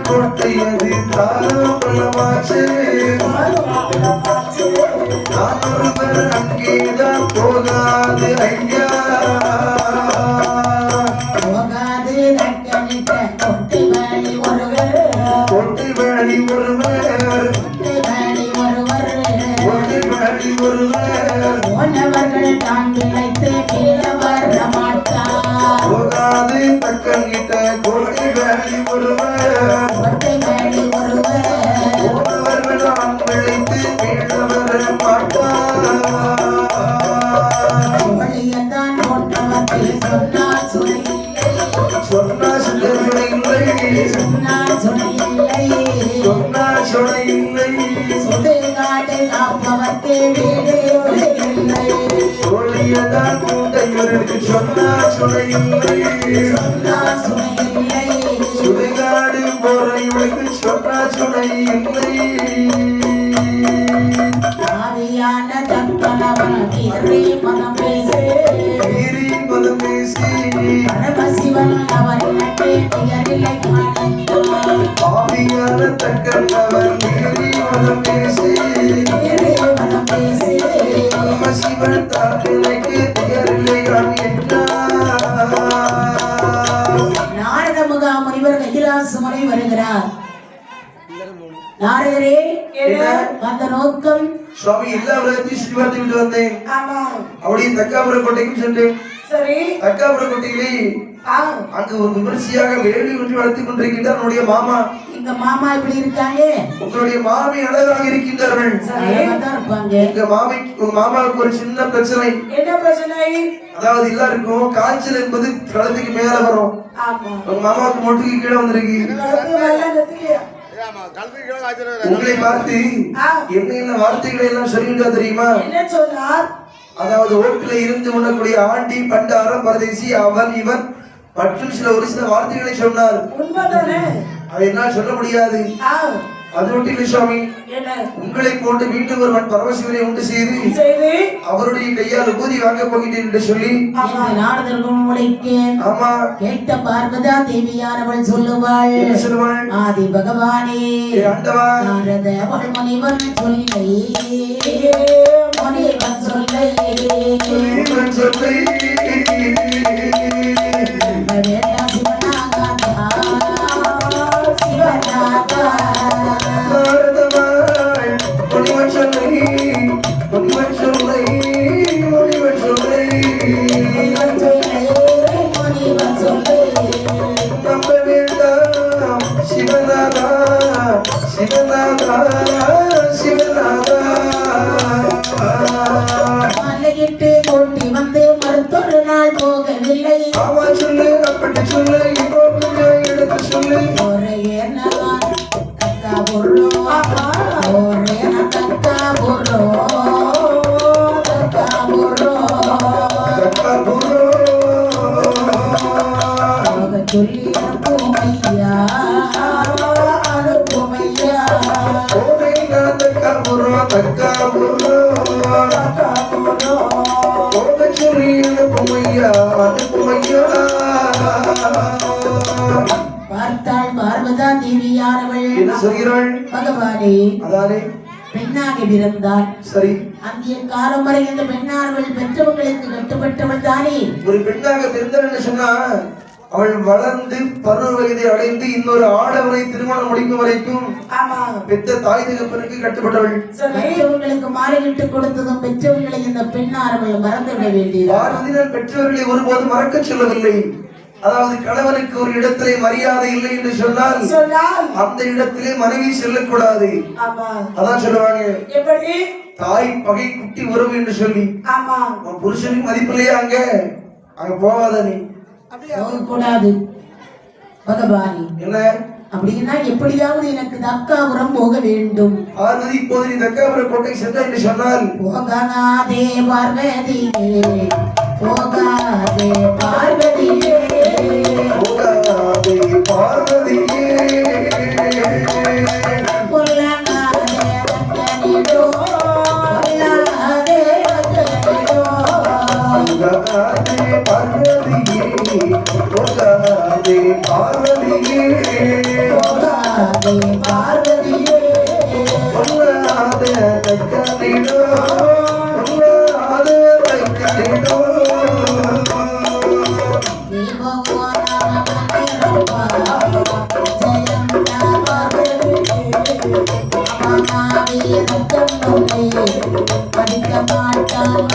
கொட்டியது தாரமாச்சு அங்கேதான் போகாது ஐயா போகாது கொட்டி வேலி ஒருவர் கொட்டி வேலி ஒருவர் போனவர்கள் தான் விளைத்து கீழே வர மாட்டார் போகாது தக்கிட்ட கொட்டி வேலி ஒருவர் போனவர்கள் தான் விளைத்து கீழே வர மாட்டார் சொன்னா சுடை இல்லை சொன்னா சுடை இல்லை சொல்லியதான் கூட்டையவர்களுக்கு சொன்னா சுடை இல்லை சுடுகாடு போறவர்களுக்கு சொன்னா சுடை இல்லை மதம் பேசி பரமசிவன் அவர் ஆவியான தக்கவர் மீறி மதம் பேசி பரமசிவன் தாக்கினைக்கு திகரில்லையான் என்றார். நாரத முகாமுனிவர் கைலாச முறை வருகிறார். நாரதரே அந்த நோக்கம் சுவாமி எல்லா உலகத்தையும் சுற்றி பார்த்து விட்டு வந்தேன். அப்படியே தக்காபுர கோட்டைக்கும் சென்றேன். தக்காபுர கோட்டையிலே அங்கு ஒரு விமர்சையாக வேலி ஒன்று வளர்த்துக் கொண்டிருக்கின்றார் என்னுடைய மாமா. இந்த மாமா இப்படி இருக்காங்க. உங்களுடைய மாமி அழகாக இருக்கின்றார்கள். உங்க மாமாவுக்கு ஒரு சின்ன பிரச்சனை. என்ன பிரச்சனை? அதாவது எல்லாருக்கும் காய்ச்சல் என்பது கழுத்துக்கு மேல வரும். உங்க மாமாவுக்கு மொட்டுக்கு கீழே வந்திருக்கு. உங்களை பார்த்து என்ன வார்த்தைகளை எல்லாம் சொல்லிட்டா தெரியுமா? என்ன சொன்னார்? அதாவது ஓட்டுல இருந்து உண்ணக்கூடிய ஆண்டி பண்டாரம் பரதேசி அவன் இவன் மற்றும் ஒரு சில வார்த்தைகளை சொன்னார். அதை என்னால் சொல்ல முடியாது. அது மட்டும் இல்லை சுவாமி, உங்களை போட்டு மீண்டும் ஒருவன் பரமசிவனை உண்டு செய்து அவருடைய கையால் ஊதி வாங்க போகின்றேன் என்று சொல்லி ஆமா கேட்ட பார்வதா தேவியானவள் சொல்லுவாள். ஆதி பகவானே ஆண்டவா முனிவன் சொல்லை முனிவன் சொல்லை மலையிட்டு கொட்டி வந்து மருத்துவ நாள் போகவில்லை. அவன் சொல்லு அப்படி சொல்லு இப்போ எடுத்து சொல்லு. ஒரு என்ன கக்கா பொருளோ ஒரு என்ன கக்கா பொருளோ கக்கா பொருளோ கக்கா பொருளோ சொல்லி அனுப்புமையா அனுப்புமையா ஓடை நான் கக்கா பொருளோ கக்கா பொருளோ ஓடை சொல்லி அனுப்புமையா அனுப்புமையா. பார்த்தாள் பார்வதா தேவியானவள். என்ன சொல்கிறாள்? பகவானே அதானே பெண்ணாக பிறந்தாள். சரி, அந்திய காலம் வரை இந்த பெண்ணானவள் பெற்றவங்களுக்கு கட்டுப்பட்டவள் தானே. ஒரு பெண்ணாக பிறந்தாள் என்று சொன்னா அவள் வளர்ந்து பருவ வயதை அடைந்து இன்னொரு ஆடவரை திருமணம் முடிக்கும் வரைக்கும் பெற்ற தாய் தகப்பனுக்கு கட்டுப்பட்டவள். பெற்றவங்களுக்கு மாலையிட்டு கொடுத்ததும் பெற்றவர்களை இந்த பெண்ணானவள் மறந்துவிட வேண்டியது. பெற்றவர்களை ஒருபோதும் மறக்க சொல்லவில்லை. அதாவது கணவனுக்கு ஒரு இடத்திலே மரியாதை இல்லை என்று சொன்னால் அந்த இடத்திலே மனைவி செல்லக்கூடாது. அதான் சொல்லுவாங்க, தாய் பகை குட்டி உறவு என்று சொல்லி. புருஷனுக்கு மதிப்பில்லையே அங்க போகாத நீ கூடாது. பகவானி என்ன அப்படின்னா எப்படியாவது எனக்கு தக்காபுரம் போக வேண்டும். பார்வதி இப்போது நீ தக்காபுரம் கோட்டை சென்ற என்று சொன்னால் போகாதே பார்வதியே போகாதே பார்வதியே போகாதே பார்வதியே பொல்லாதே ரத்தனிடோ பொல்லாதே ரத்தனிடோ போகாதே பார்வதியே போகாதே பார்வதியே பார்வதியே பொல்லாத தக்கனிடோ பொல்லாத தக்கனிடோ படிக்க மாட்டான்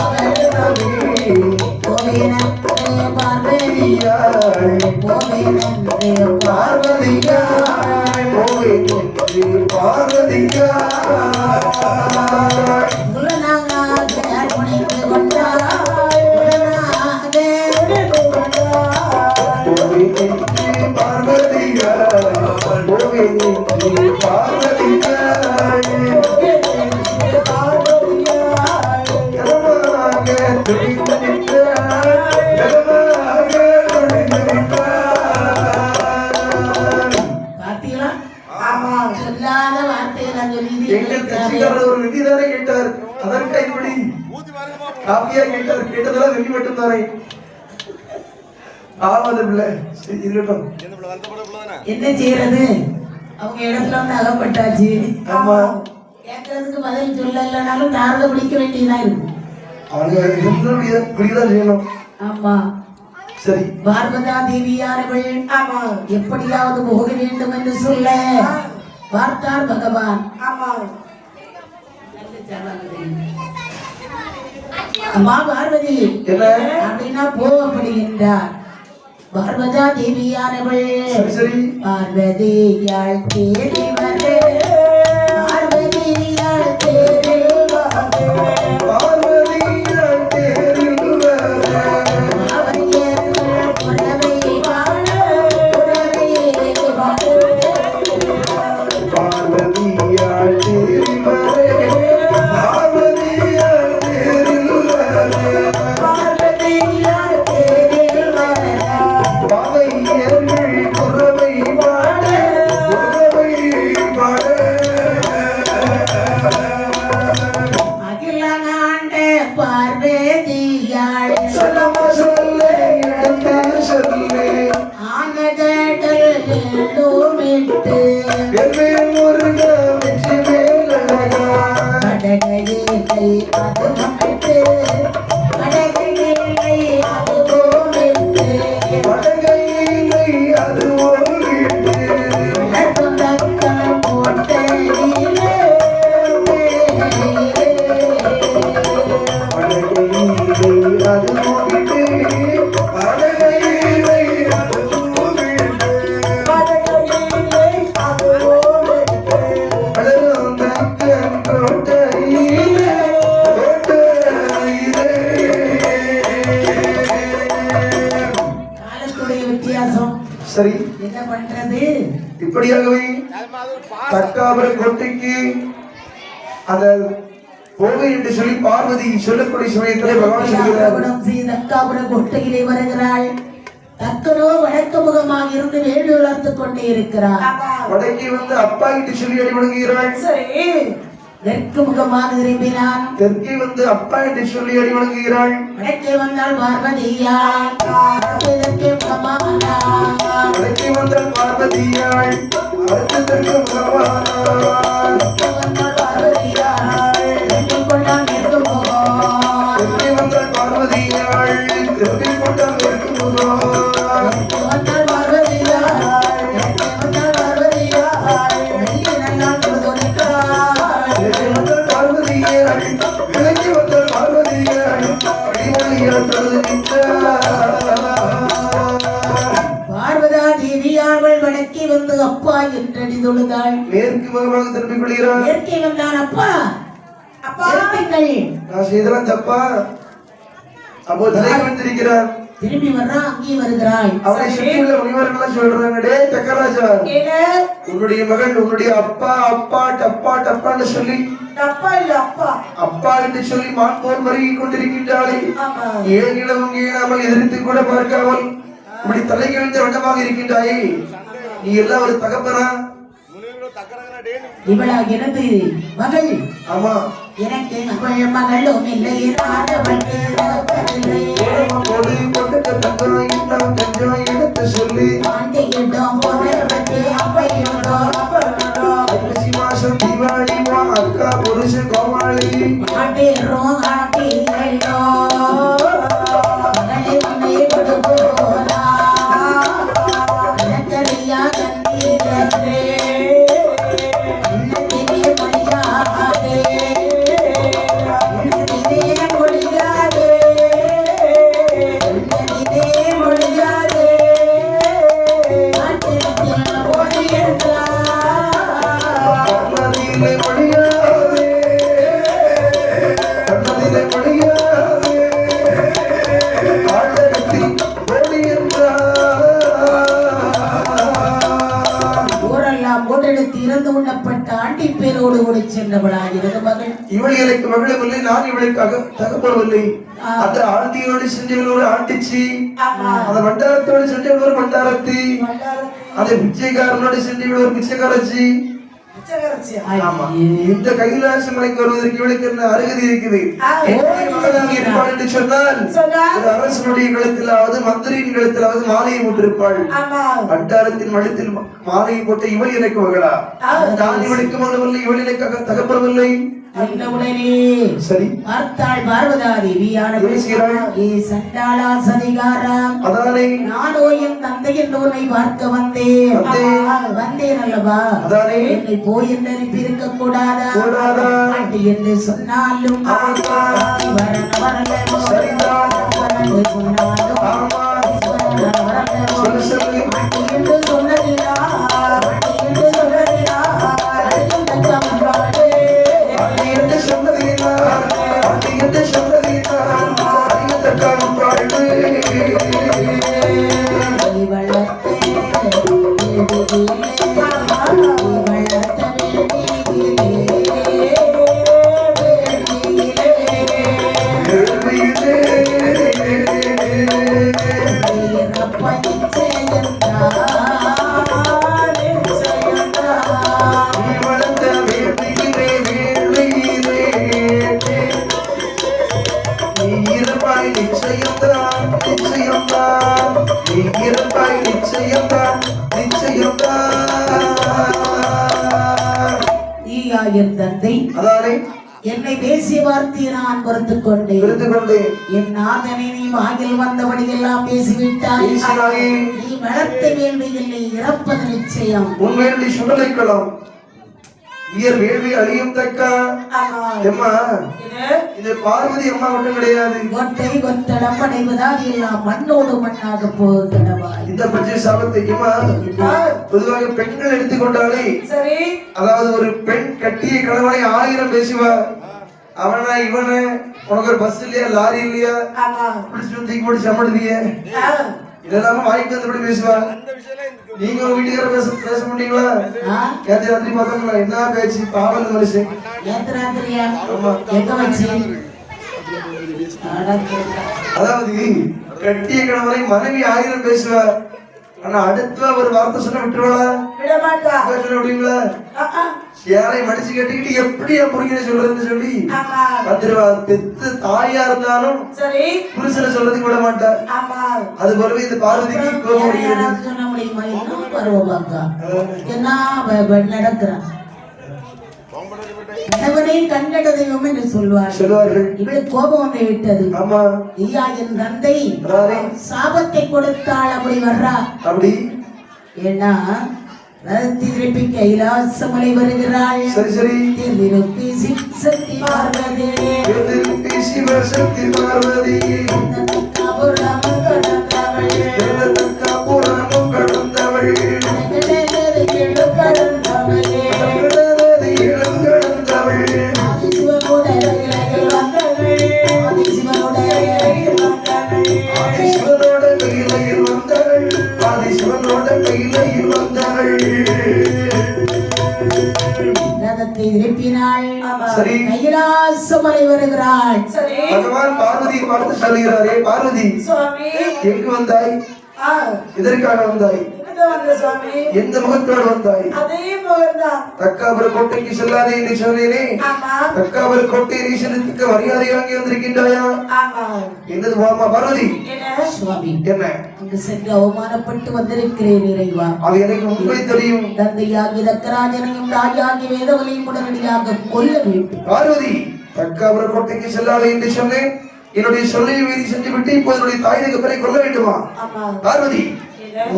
பார்வதியாள் பார்வதியாய் போவேனென்று பார்வதியாய் புனிந்து கொண்டாள் போவேனென்று பார்வதியாய் போவேனென்று பார்வதியாய் கரமாக துணிந்து நின்றாள் கரமாக துணிந்து நின்றாள் சொல்லாத வார்த்தையெல்லாம் எங்கள் கட்சிக்காரர் ஒரு வெள்ளி தானே கேட்டார் அதற்கு கைப்படி காப்பியா கேட்டார் கேட்டதெல்லாம் வெள்ளி மட்டும் தானே ஆமாது பிள்ளை சரி இருக்கட்டும் என்ன செய்யறது அவங்க இடத்துல வந்து அகப்பட்டாச்சு ஆமா கேட்கறதுக்கு பதில் சொல்லலைனாலும் நாரத பிடிக்க வேண்டியதா இருக்கு அவங்க இப்படிதான் செய்யணும் ஆமா சரி பார்வதா தேவியானவள் ஆமா எப்படியாவது போக வேண்டும் என்று சொல்ல பார்த்தார் பகவான் ஆமா அம்மா பார்வதி என்ன அப்படின்னா போ அப்படின்றார் பார்வதா தேவியானவள் சரி சரி பார்வதியாள் தேடி வரே பார்வதியாள் தேடி வரே பார்வதியாள் தேரில் வர பார்வதியாள் தேரில் வர பார்வதியாள் தேரில் வர பாவையர்கள் குறவை பாட குறவை பாட அகிலாண்ட பார்வதியாள் சொல்லமா சொல்ல எடுத்து சொல்லு ஆனதடல் எழுமிட்டு வெவ்வேறு முருக வெற்றி மேலழகா கடகையிலை அது மட்டு கடகையிலை அது கோமிட்டு வடகையிலை அது ஓடிட்டு சொந்தக்கம் போட்டிலே வடகையிலை அது ஓடிட்டு வடகையிலை அது ஓடிட்டு வளரும் தக்கன் கோட்டையிலே கோட்டையிலே காலத்துடைய வித்தியாசம் சரி என்ன பண்றது இப்படியாகவே தக்காபுர கோட்டைக்கு அந்த போவை என்று சொல்லி பார்வதி சொல்லக்கூடிய சமயத்திலே பகவான் சொல்கிறார் தக்காபுர கொட்டையிலே வருகிறாள் தக்கனோ வடக்கு முகமாக இருந்து வேடு வளர்த்துக் கொண்டே இருக்கிறார் வடக்கே வந்து அப்பா என்று சொல்லி அடிவணங்குகிறாள் சரி தெற்கு முகமாக திரும்பினான் தெற்கே வந்து அப்பா என்று சொல்லி அடிவணங்குகிறாள் வடக்கே வந்தால் பார்வதியா தெற்கே முகமாக வடக்கே வந்தால் பார்வதியாள் அடுத்த தெற்கு பகவானாள் வந்தால் பார்வதியா தெற்கு கொண்டான் தெற்கு முகம் தெற்கே வந்தால் பார்வதியாள் தெற்கே கொண்டால் தெற்கு முகம் வந்தால் பார்வதியா தெற்கே வந்தால் பார்வதியா வெள்ளி நல்லால் கொடுத்தாள் தெற்கே வந்தால் பார்வதியாள் விலக்கி வந்தால் பார்வதியாள் அடிமொழியால் தொழுது நின்றாள் பார்வதா தேவியார்கள் வடக்கே வந்து அப்பா என்றடி தொழுதாள் மேற்கு முகமாக திரும்பிக் கொள்கிறார் இயற்கை வந்தான் அப்பா அப்பா இருப்பீங்கள் நான் செய்தலாம் தப்பா அப்போ தலை வந்திருக்கிறார் திரும்பி வர்றான் அங்கே வருகிறாள் அவரை சுற்றியுள்ள முனிவர்கள் சொல்றாங்க டே சக்கராஜா உன்னுடைய மகன் உன்னுடைய அப்பா அப்பா டப்பா டப்பான்னு சொல்லி அப்பா இல்ல அப்பா அப்பா என்று சொல்லி மான் போல் மருகி கொண்டிருக்கின்றாளே ஏன் இனமும் ஏனாமல் எதிர்த்து கூட பார்க்காமல் இப்படி தலை கவிழ்ந்த வண்ணமாக இருக்கின்றாயே நீ எல்லாம் ஒரு தகப்பனா இவளா எனது மகள் ஆமா எனக்கு அவள் மகளும் இல்லை கொடு கொண்டு தங்காய் நாம் கஞ்சாய் எடுத்து சொல்லி ஆண்டையிடம் அப்பையிடம் வைத்து இறந்து உண்ணப்பட்ட ஆண்டி பேரோடு ஓடி சென்றவளாகிறது மகள். இவள் எனக்கு மகளும் இல்லை, நான் இவளுக்காக தகப்பனும் இல்லை. அந்த ஆண்டியோடு சென்றவள் ஒரு ஆண்டிச்சி, அந்த மண்டாரத்தோடு சென்றவள் ஒரு மண்டாரத்தி, அந்த பிச்சைக்காரனோடு சென்றவள் ஒரு பிச்சைக்காரச்சி. ஆமா, இந்த கைலாச மலைக்கு வருவதற்கு இவளுக்கு என்ன அருகதை இருக்குது? இருப்பாள் என்று சொன்னால் ஒரு அரசனுடைய கழுத்திலாவது மந்திரியின் கழுத்திலாவது மாலையை போட்டிருப்பாள். பண்டாரத்தின் மழுத்தில் மாலையை போட்ட இவள் எனக்கு மகளா? நான் இவளுக்கு மகளவில்லை, இவள் எனக்கு தகப்படவில்லை. சரி, பார்த்தாள் பார்வதா தேவியான சண்டாளா சதிகாரா, நானோ என் தந்தை என்று உன்னை பார்க்க வந்தேன் அல்லவா? என்னை போய் என்று அனுப்பியிருக்க கூடாதா என்று சொன்னாலும் என்று சொன்னதினா தந்தை என்னை பேசிய வார்த்தையை நான் பொறுத்துக் கொண்டேன். என் நாதனை நீ வாயில் வந்தபடி எல்லாம் பேசிவிட்டாய். நீ வளர்த்த வேள்வியில் நீ இறப்பது நிச்சயம். உண்மையை சொல்லலாம். உயர் வேள்வி அழியும் தக்க அம்மா, இது பார்வதி அம்மா ஒன்றும் கிடையாது. கொட்டை கொத்தடம் அடைவதாக எல்லாம் மண்ணோடு மண்ணாக போகிறவா. இந்த பிரச்சனை சாபத்தைக்குமா பொதுவாக பெண்கள் எடுத்துக்கொண்டாலே சரி, அதாவது ஒரு பெண் கட்டிய கணவனை 1000 பேசுவா. அவனா இவன உனக்கு ஒரு பஸ் இல்லையா, லாரி இல்லையா, பிடிச்சிட்டு தூக்கி போட்டு சமடுதிய இதெல்லாம் வாய்க்கு வந்தபடி பேசுவா. நீங்க உங்க வீட்டுக்கார பேச முடியுங்களா? நேற்று ராத்திரி பார்த்தோம்ல, என்ன பேச்சு பாவல் மனுஷன். அதாவது கட்டிய கணவரை மனைவி 1000 பேசுவா. ஆனா அடுத்த ஒரு வார்த்தை சொன்ன விட்டுருவாளா? சொல்ல முடியுங்களா? யாரை மடிச்சு கட்டிக்கிட்டு எப்படியா புரிகிற சொல்றதுன்னு சொல்லி வந்துருவா. பெத்து தாயா இருந்தாலும் சரி, புருஷனை சொல்றதுக்கு விட மாட்டா. அது போலவே இந்த பார்வதிக்கு சொல்ல முடியுமா? என்ன நடக்கிறான் கண்டட தெய்வம் என்று சொல்வார்கள். இவளுக்கு கோபம் வந்து விட்டது. ஐயா, என் தந்தை சாபத்தை கொடுத்தாள், அப்படி வர்றா. அப்படி ஏன்னா திருப்பி கைலாசமலை வருகிறாள். சரி சரி, திருப்பி சக்தி பார்வதி, சக்தி பார்வதி கைலாசமலை வருகிறாள். பகவான் பார்வதியை பார்த்து சொல்கிறாரே, பார்வதி எங்கு வந்தாய்? இதற்காக வந்தாய்? எந்த முகத்தோடு வந்தாய்? தக்காபுர கோட்டைக்கு செல்லாதே என்று சொன்னேனே, தக்காபுர கோட்டை ஈஸ்வரத்துக்கு மரியாதை வாங்கி வந்திருக்கின்றாயா? என்னது பார்வதி? என்ன அங்கு சென்று அவமானப்பட்டு வந்திருக்கிறேன் இறைவா. அது எனக்கு முன்பே தெரியும். தந்தையாகி தக்கராஜனையும் ராஜாகி வேதவனையும் உடனடியாக கொல்ல வேண்டும். பார்வதி, தக்காபுர கோட்டைக்கு செல்லாதே என்று சொன்னேன். என்னுடைய சொல்லை மீறி சென்று விட்டு இப்போது என்னுடைய தாய் தகப்பனை கொல்ல வேண்டுமா? பார்வதி,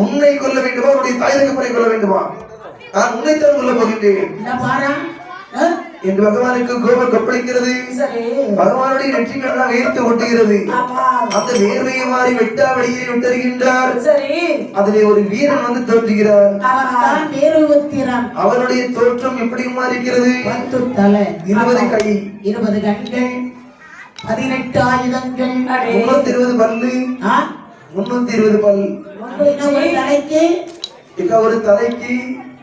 உன்னை கொல்ல வேண்டுமா, உன்னுடைய தாய் தகப்பனை கொல்ல வேண்டுமா? நான் உன்னைத்தான் கொல்ல போகின்றேன் என்று பகவானுக்கு கோபம் கொப்பளிக்கிறது. பகவானுடைய நெற்றிக்கடலாம் வேர்த்து ஒட்டுகிறது. அந்த வேர்வையை மாறி வெட்டா வழியை விட்டருகின்றார். அதிலே ஒரு வீரன் வந்து தோன்றுகிறார். அவருடைய தோற்றம் எப்படி மாறிக்கிறது? 20 கை, 20 கண்கள், 18 ஆயுதங்கள், 320 பல்லு, 320 பல், தலைக்கு ஒரு தலைக்கு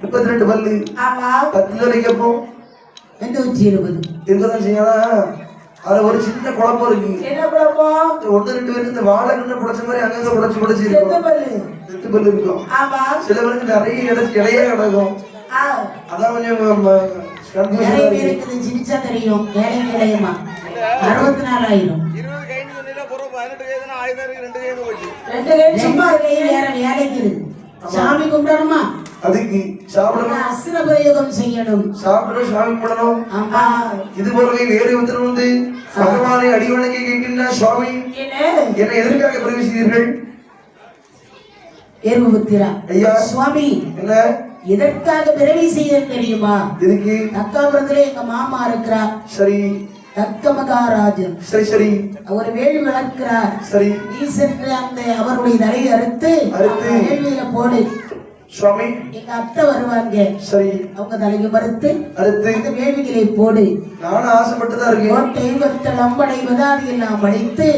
32 பல்லு. ஆமா. 10 தலைக்கப்போ 220 இருக்கதான் செய்யலாம். அதுல ஒரு சின்ன குழப்பம் இருக்கு. என்ன குழப்பம்? 1-2 பேருக்கு இந்த வாழை கண்ணு புடைச்ச மாதிரி அங்கங்க புடைச்சு இருக்கும். 8 பல்லு இருக்கும். ஆமா. சில பேருக்கு நிறைய இடையே கிடக்கும். அதான் கொஞ்சம் நிறைய பேருக்கு சிரிச்சா தெரியும். வேலை நிலையமா 64,000 சும்மா வேற வேலைக்கு சாமி கும்பிடணுமா? அதுக்கு சாப்பிடணும், அசுர பிரயோகம் செய்யணும். சாப்பிடணும், சாமி கும்பிடணும். ஆமா. இது போலவே வேறு ஒருத்தர் வந்து பகவானை அடிவணங்கி கேட்கின்ற சுவாமி என்னை எதற்காக பிறகு செய்தீர்கள்? ஏர்வபுத்திரா ஐயா சுவாமி என்ன எதற்காக பிறவி செய்ய தெரியுமா? இதுக்கு தக்காபுரத்துல எங்க மாமா இருக்கிறார். சரி. தக்க மகாராஜன். சரி சரி. அவர் வேள்வி வளர்க்கிறார். சரி. நீ சென்று அந்த அவருடைய தலையை அறுத்து வேள்வியில போடு. சுவாமி எங்க அத்தை வருவாங்க. சரி. அவங்க தலையை மறுத்து அந்த வேள்விகளை போடு. நானும் ஆசைப்பட்டுதான் இருக்கேன். கோட்டை வத்தல் அம்படைவது அது எல்லாம் அடைத்து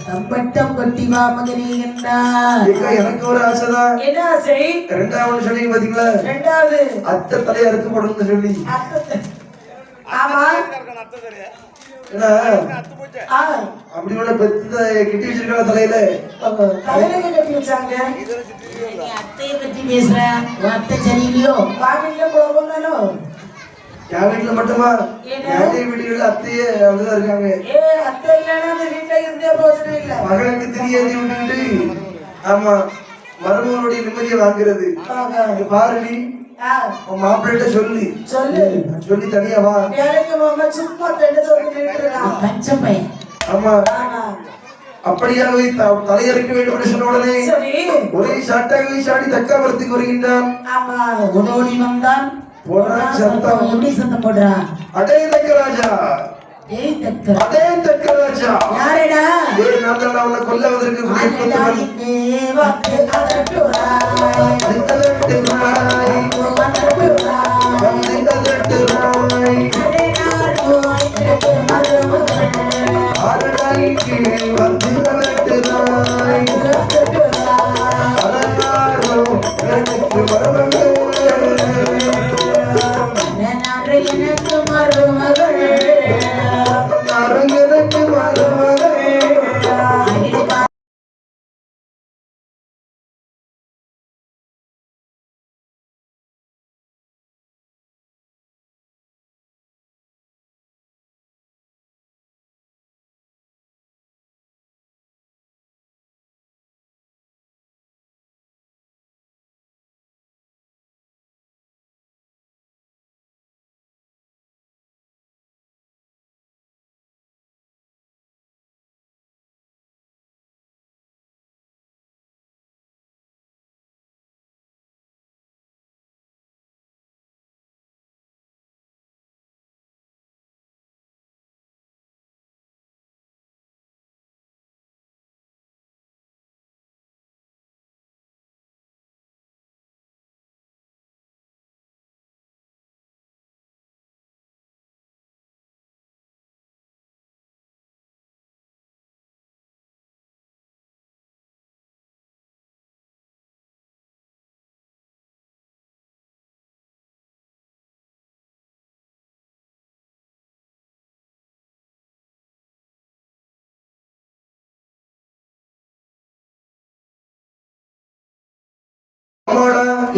தம்பட்டம் கொட்டி வா மகனே என்றார். எனக்கு ஒரு ஆசைதான். என்ன ஆசை? 2வது சொன்னீங்க பாத்தீங்களா? 2வது அத்தை தலையை அறுத்து போடணும்னு சொல்லி. ஆமா. என்ன அப்படி ஒண்ணு பெத்த கிட்டி வச்சிருக்காங்க தலையில. கட்டி வச்சாங்க. அத்தையை பத்தி பேசுற அத்தை சரியில்லையோ? வீட்டுல குழப்பம் தானோ? என் வீட்டுல மட்டுமா? என் வீட்டுல அத்தையே அப்படிதான் இருக்காங்க. அத்தை இல்லைன்னா அந்த வீட்டுல இருந்தே பிரச்சனை இல்ல. மகளுக்கு தெரியாது விட்டுட்டு ஆமா மருமகளுடைய நிம்மதியை வாங்குறது. பாரு நீ மாப்பிள்ளைட்ட சொல்லி தனியா வா. சும்மா ஆமா அப்படியாக தலையறுக்க வேண்டும் என்று சொன்ன உடனே ஒரே சாட்டாக சாடி தக்காபுரத்துக்கு வருகின்றான். ஓடோடி வந்தான். சத்தம் எப்படி சத்தம் போடுறான்? அடே தக்கராஜா, அதே தக்கராஜா. யாரடா? நான் தான் அவனை கொல்ல வந்திருக்க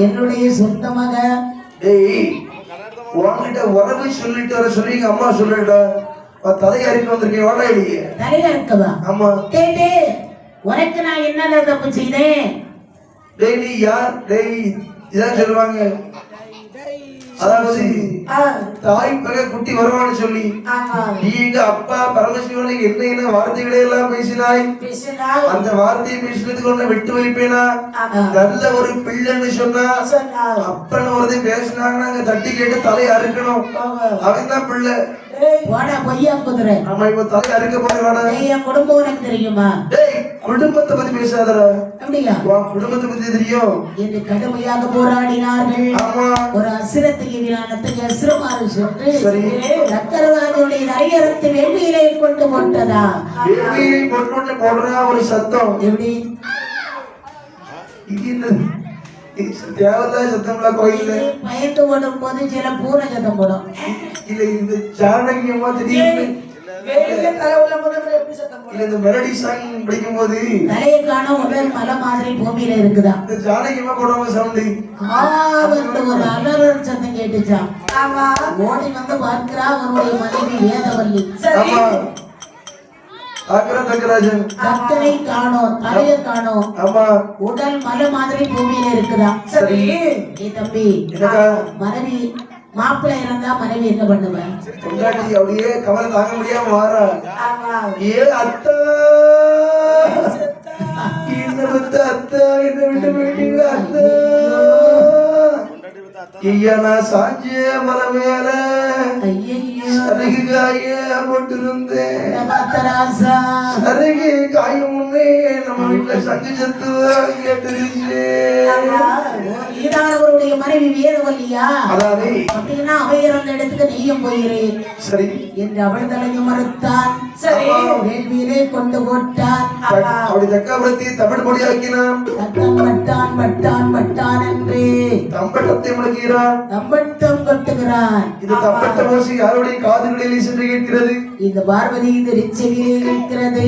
என்னுடைய சொந்த மக. உன்கிட்ட உறவு சொல்லிட்டு வர சொல்லி அம்மா சொல்லிட்டா தலையை அறுக்க வந்திருக்கேன். ஓடா இல்லையே தலையை அறுக்கவா? ஆமா. டேய் உனக்கு நான் என்ன தப்பு செய்தேன்? டேய் நீ யார்? டேய் இதான் சொல்லுவாங்க. அதாவது தாய் பக குட்டி வருவான்னு சொல்லி நீங்க அப்பா பரமசிவனை என்ன வார்த்தைகளை எல்லாம் பேசினாய். அந்த வார்த்தையை பேசினதுக்கு ஒண்ணு விட்டு வைப்பேனா? நல்ல ஒரு பிள்ளைன்னு சொன்னா அப்பன்னு ஒரு பேசினாங்கன்னா அங்க தட்டி கேட்டு தலையை அறுக்கணும். அவன் தான் பிள்ளை. பொய்யா குதிரை. ஆமா இப்ப தலையை அறுக்க போறேன். என் குடும்பம் உனக்கு தெரியுமா? குடும்பத்தை பத்தி பேசாதடா. அப்படியா? குடும்பத்தை பத்தி தெரியும். என்று கடுமையாக போராடினார்கள். ஒரு அசுரத்துக்கு எதிரானத்துக்கு அசுரமாறு சென்று சக்கரவாதியுடைய நரியரத்து வேள்வியிலே கொண்டு போட்டதா? வேள்வியை கொண்டு போடுறா ஒரு சத்தம். எப்படி? தேவையில்லாத சத்தம்ல கோயில்ல பயந்து ஓடும் போது சில பூனை சத்தம் போடும். இல்ல இந்த ஜானகி அம்மா திடீர்னு இல்ல இந்த மெலடி சாங் படிக்கும் போது தலையை காண உடல் மலை மாதிரி பூமியில இருக்குதா. இந்த ஜானகி அம்மா போடுவாங்க சவுண்டு வந்து ஒரு அலறல் சத்தம் கேட்டுச்சான். ஓடி வந்து பார்க்கிறா அவருடைய மனைவி வேதவல்லி. ஆமா தக்கராஜன் தக்கனை காணோம், தலையை காணோம். ஆமா உடல் மலை மாதிரி பூமியில இருக்குதா. சரி ஏ தம்பி, மனைவி மாப்பிள்ளை இருந்தா மனைவி என்ன பண்ணுவேன்? பொண்டாட்டி அப்படியே கவலை தாங்க முடியாம வாரா. ஏ அத்தா என்ன பத்த அத்தா என்ன விட்டு போயிட்டீங்க அத்தா. ஐயா நான் சாஞ்ச மலை மேல சருகு காய போட்டிருந்தேன். சருகு காயும் முன்னே நம்ம வீட்டுல சங்கு சத்து கேட்டுருச்சு. அவருடைய மனைவி வேதவல்லியா? அதாவது அப்படின்னா அவை இறந்த இடத்துக்கு நீயும் போகிறேன் சரி என்று அவள் தலையை மறுத்தான். வேள்வியிலே கொண்டு போட்டான். அப்படி தக்காபுரத்தை தமிழ் மொழியாக்கினான். பட்டான் பட்டான் பட்டான் என்று தம்பட்டத்தை முழங்குகிறான். தம்பட்டம் கொட்டுகிறான். இது தம்பட்ட ஓசை யாருடைய காதுகளில் சென்று கேட்கிறது? இந்த பார்வதி இந்த ரிச்சவிலே இருக்கிறது.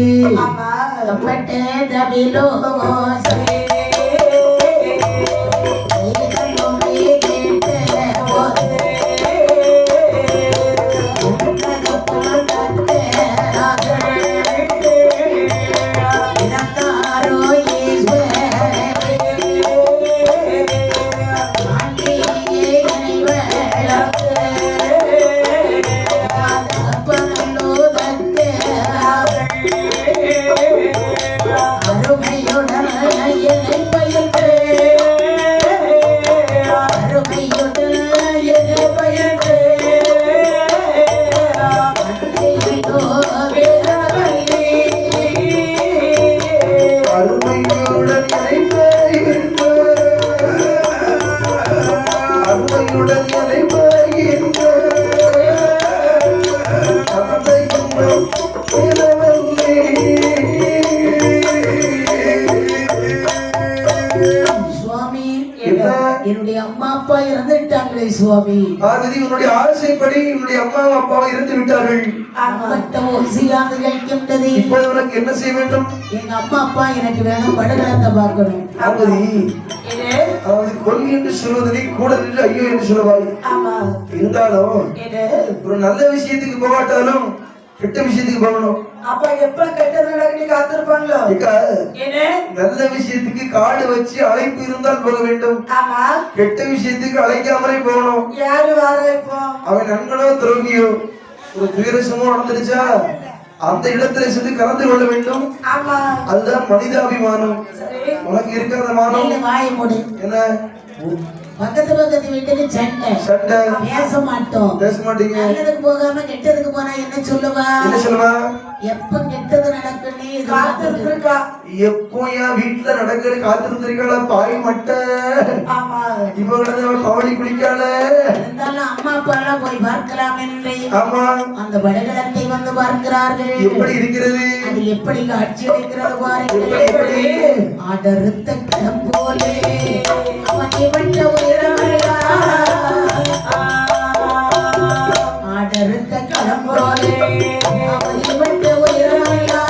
தம்பட்டே தவிலோ என்னுடைய அம்மா அப்பா இறந்துட்டாங்களே சுவாமி. பார்வதி உன்னுடைய ஆசைப்படி உன்னுடைய அம்மா அப்பாவை இறந்து விட்டார்கள். இப்போது உனக்கு என்ன செய்ய வேண்டும்? எங்க அம்மா அப்பா எனக்கு வேணும், படுகளத்தை பார்க்கணும். பார்வதி அதாவது கொல் என்று சொல்வதை கூட நின்று ஐயோ என்று சொல்லுவாய். இருந்தாலும் ஒரு நல்ல விஷயத்துக்கு போகாட்டாலும் கெட்ட விஷயத்துக்கு போகணும். அப்ப எப்ப கெட்டது நடக்க காத்திருப்பாங்களோ? நல்ல விஷயத்துக்கு காடு வச்சு அழைப்பு இருந்தால் போக வேண்டும். கெட்ட விஷயத்துக்கு அழைக்காமலே போகணும். யாரு வார இப்போ? அவன் நண்பனோ துரோகியோ ஒரு துயரசமோ நடந்துருச்சா அந்த இடத்துல சென்று கலந்து கொள்ள வேண்டும். அதுதான் மனிதாபிமானம். உனக்கு இருக்காத மானம் வாய மூடு. என்ன பக்கத்து வீட்டுக்கு சண்டை பேச மாட்டோம். பேச மாட்டீங்க. நல்லதுக்கு போகாம கெட்டதுக்கு போனா என்ன சொல்லுவா? என்ன சொல்லுவா? எப்ப கெட்டது நடக்குன்னு காத்திருக்கா. எப்போ என் வீட்டுல நடக்கிற காத்திருந்திருக்காள பாய் மட்ட. இப்ப பவளி குளிக்கால. இருந்தாலும் அம்மா அப்பா எல்லாம் போய் பார்க்கலாம் என்று ஆமா அந்த படகளத்தை வந்து பார்க்கிறார்கள். எப்படி இருக்கிறது? அது எப்படி காட்சி அளிக்கிறது பாருங்கள். ஆடறுத்த களம் போலே அவன் இவற்ற உயரமையா. ஆடறுத்த களம் போலே அவன் இவற்ற உயரமையா.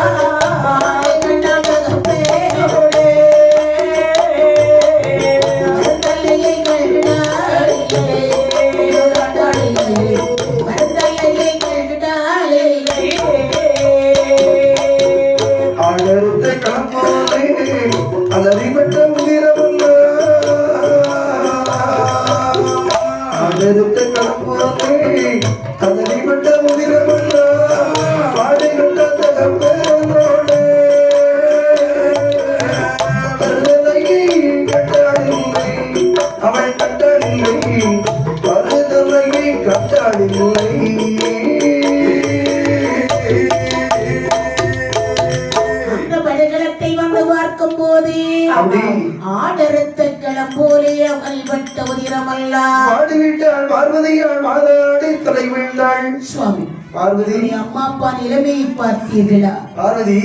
ஆடறுத்த களம் போலே அவள் வட்ட உதிரம் மாத்திரமல்ல மாடு வீட்டாள் பார்வதியாள் மாதாடி தலை வீழ்ந்தாள். சுவாமி பார்வதி அம்மா அப்பா நிலைமையை பார்த்தீர்களா? பார்வதி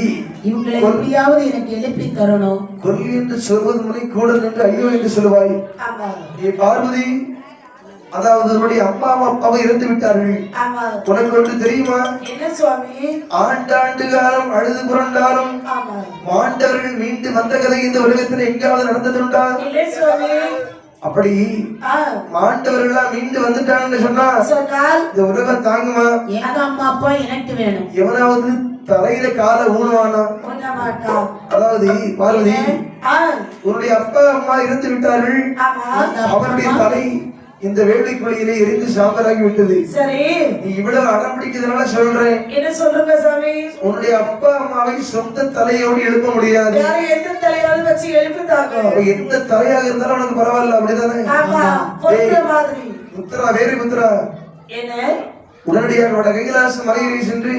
இவங்களை எப்படியாவது எனக்கு எழுப்பி தரணும். கொல்லி என்று சொல்வது முறை கூட நின்று ஐயோ என்று சொல்லுவாய். நீ பார்வதி அதாவது உன்னுடைய அம்மா அப்பாவை இறந்து விட்டார்கள். உனக்கு ஒன்று தெரியுமா? என்ன சுவாமி? ஆண்டாண்டு காலம் அழுது புரண்டாலும் மாண்டவர்கள் மீண்டு வந்த கதை இந்த உலகத்தில் எங்காவது நடந்ததுண்டா? இல்லை சுவாமி. அப்படி மாண்டவர்களா மீண்டு வந்துட்டாங்கன்னு சொன்னா இந்த உலகம் தாங்குமா? எனக்கு அம்மா அப்பா எனக்கு வேணும். எவனாவது தலையில கால ஊனுவானா? அதாவது பார்வதி உன்னுடைய அப்பா அம்மா இறந்து விட்டார்கள். அவருடைய தலை இந்த வேள்விக்குழியிலே எரிந்து சாம்பலாகி விட்டது. சரி, நீ இவ்வளவு அடம் பிடிக்கிறதுனால சொல்றேன். என்ன சொல்லுங்க சாமி? உன்னுடைய அப்பா அம்மாவை சொந்த தலையோடு எழுப்ப முடியாது. எந்த தலையாவது வச்சு எழுப்பிட்டாங்க. எந்த தலையாக இருந்தாலும் உனக்கு பரவாயில்ல, அப்படிதானே? புத்திரா வேறு புத்திரா என்ன உடனடியாக வட கைலாச மலையிலே சென்று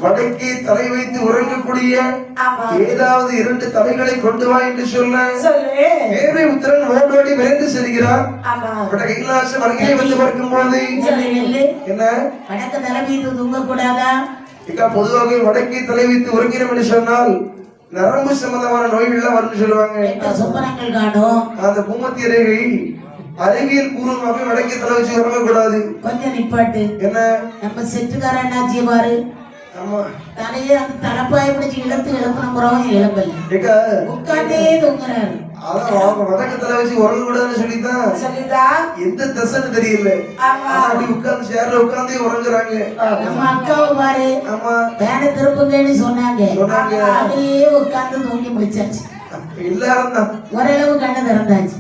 வடக்கே தலை வைத்து உறங்கக்கூடிய ஏதாவது 2 தலைகளை கொண்டு வா என்று சொல்ல வேறு உத்திரன் ஓடோடி விரைந்து செல்கிறார். வட கைலாச மலையிலே வந்து பார்க்கும் பொழுது என்ன வடக்கு தலை வைத்து தூங்க கூடாதா? பொதுவாக வடக்கே தலை வைத்து உறங்கினோம் என்று சொன்னால் நரம்பு சம்பந்தமான நோய்கள் வரும்னு சொல்லுவாங்க. சொப்பனங்கள் காணும். அந்த பூமத்திய ரேகை அறிவியல் பூர்வமாக வடக்கே தலை வச்சு உறங்க கூடாது. கொஞ்சம் நிப்பாட்டு. என்ன நம்ம செட்டுக்கார என்னாச்சு பாரு. தலையே அந்த தலைப்பாய பிடிச்சி இழுத்து எழுப்பணும். எழுப்பல உட்காந்தே தூங்குறாரு. வடக்கு தலை வச்சு உறங்க கூடாதுன்னு சொல்லிதான் எந்த தசைன்னு தெரியல. அப்படி உட்கார்ந்து சேர்ல உட்கார்ந்தே உறங்குறாங்க. நம்ம அக்காவை பாரு. வேற திருப்புங்கன்னு சொன்னாங்க. அப்படியே உட்கார்ந்து தூங்கி முடிச்சாச்சு. எல்லாரும் தான் ஓரளவு கண்ண திறந்தாச்சு.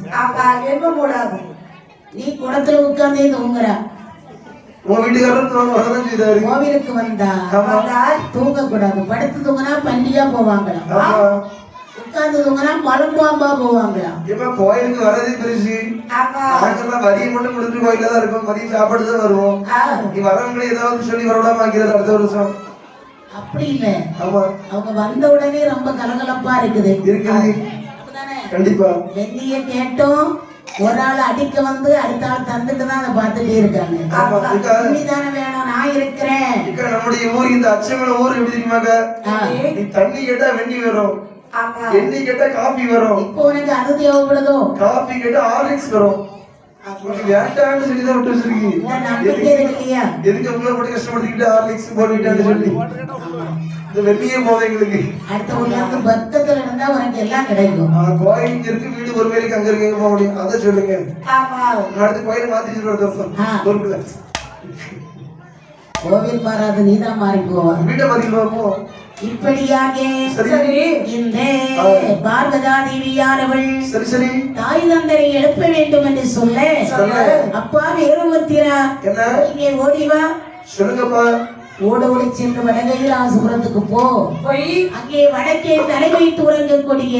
நீ குளத்துல உட்கார்ந்தே தூங்குற. கோவிலுக்கு வந்தா தூங்க கூடாது. படுத்து தூங்கினா பள்ளியா போவாங்களா? உட்கார்ந்து தூங்கினா மலம்பாம்பா போவாங்களா? கோயிலுக்கு வரதே பெருசு. மதியம் மட்டும் முடிஞ்சு கோயில தான் இருக்கும். மதியம் சாப்பாடு தான் வருவோம். நீ வரவங்களை ஏதாவது சொல்லி வரவிடாம ஆக்கிறது அடுத்த வருஷம். அப்படி இல்ல, அவங்க வந்த உடனே ரொம்ப கலகலப்பா இருக்குது. கண்டிப்பா வெள்ளிய கேட்டோம். ஒரு ஆள் அடிக்க வந்து அடுத்த ஆள் தந்துட்டு தான் அதை பார்த்துட்டே இருக்காங்க. தானே வேணும், நான் இருக்கிறேன். நம்முடைய ஊர் இந்த அச்சமலை ஊர் எப்படி தெரியுமாங்க? நீ தண்ணி கேட்டா வெண்ணி வரும், வெண்ணி கேட்டா காபி வரும். இப்போ உனக்கு அது தேவைப்படுதோ? காபி கேட்டா ஹார்லிக்ஸ் வரும். வேண்டான்னு சொல்லிதான் விட்டு வச்சிருக்கீங்க. எதுக்கு உங்களை போட்டு கஷ்டப்படுத்திக்கிட்டு ஹார்லிக்ஸ் போட்டுக்கிட்டான்னு சொல்லி இந்த வெள்ளியே போதும் எங்களுக்கு. அடுத்த ஊர்ல பக்கத்துல இருந்தா உனக்கு எல்லாம் கிடைக்கும். கோயில் இருக்கு, வீடு ஒரு வேலைக்கு அங்க இருக்கு, போக முடியும். அதை சொல்லுங்க. அடுத்த கோயிலை மாத்திட்டு கோவில் மாறாது, நீதான் மாறி போவா. வீட்டை மாத்திட்டு போவோம். இப்படியாக இந்த பார்வதா தேவியானவள் தாய் தந்தரை எழுப்ப வேண்டும் என்று சொல்ல, அப்பா வேறுபத்திரா இங்கே ஓடிவா சொல்லுங்கப்பா. ஓடோடி சென்று வடகைலாசபுரத்துக்கு போ. அங்கே வடக்கே தலை வைத்து உறங்கக்கூடிய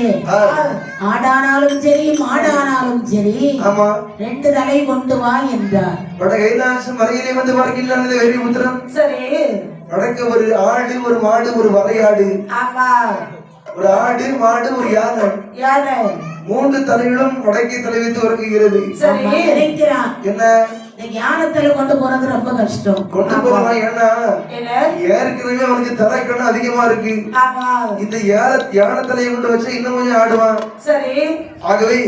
ஆடானாலும் சரி மாடானாலும் சரி 2 தலை கொண்டு வா என்றார். வடகைலாசம் மலையிலே வந்து பார்க்கின்றான் வேறு உத்தரம். சரி, வடக்க ஒரு ஆடு, ஒரு மாடு, ஒரு வரையாடு. ஒரு ஆடு, மாடு, ஒரு யானை. 3 தலைகளும் வடக்கே தலை வைத்து உறங்குகிறது. என்ன ஞானத்துல கொண்டு போறது ரொம்ப கஷ்டம். கொண்டு போகலாம். ஏன்னா ஏற்கனவே அவனுக்கு தலைக்கண்ணு அதிகமா இருக்கு. இந்த யானை தலையை கொண்டு வச்சா இன்னும் கொஞ்சம் ஆடுவான். ஆகவே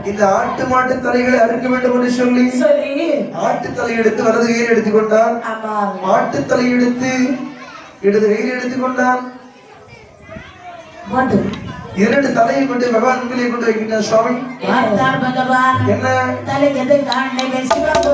இந்த ஆட்டு மாட்டு தலைகளை அறுக்க வேண்டும் என்று சொல்லி ஆட்டு தலை எடுத்து வலது கையில் எடுத்துக்கொண்டான். மாட்டு தலை எடுத்து இடது கையில் எடுத்துக்கொண்டான். 2 தலையை கொண்டு பகவான் முன்னிலை கொண்டு வைக்கின்றார். சுவாமி என்ன தலை எதை காண சிவன்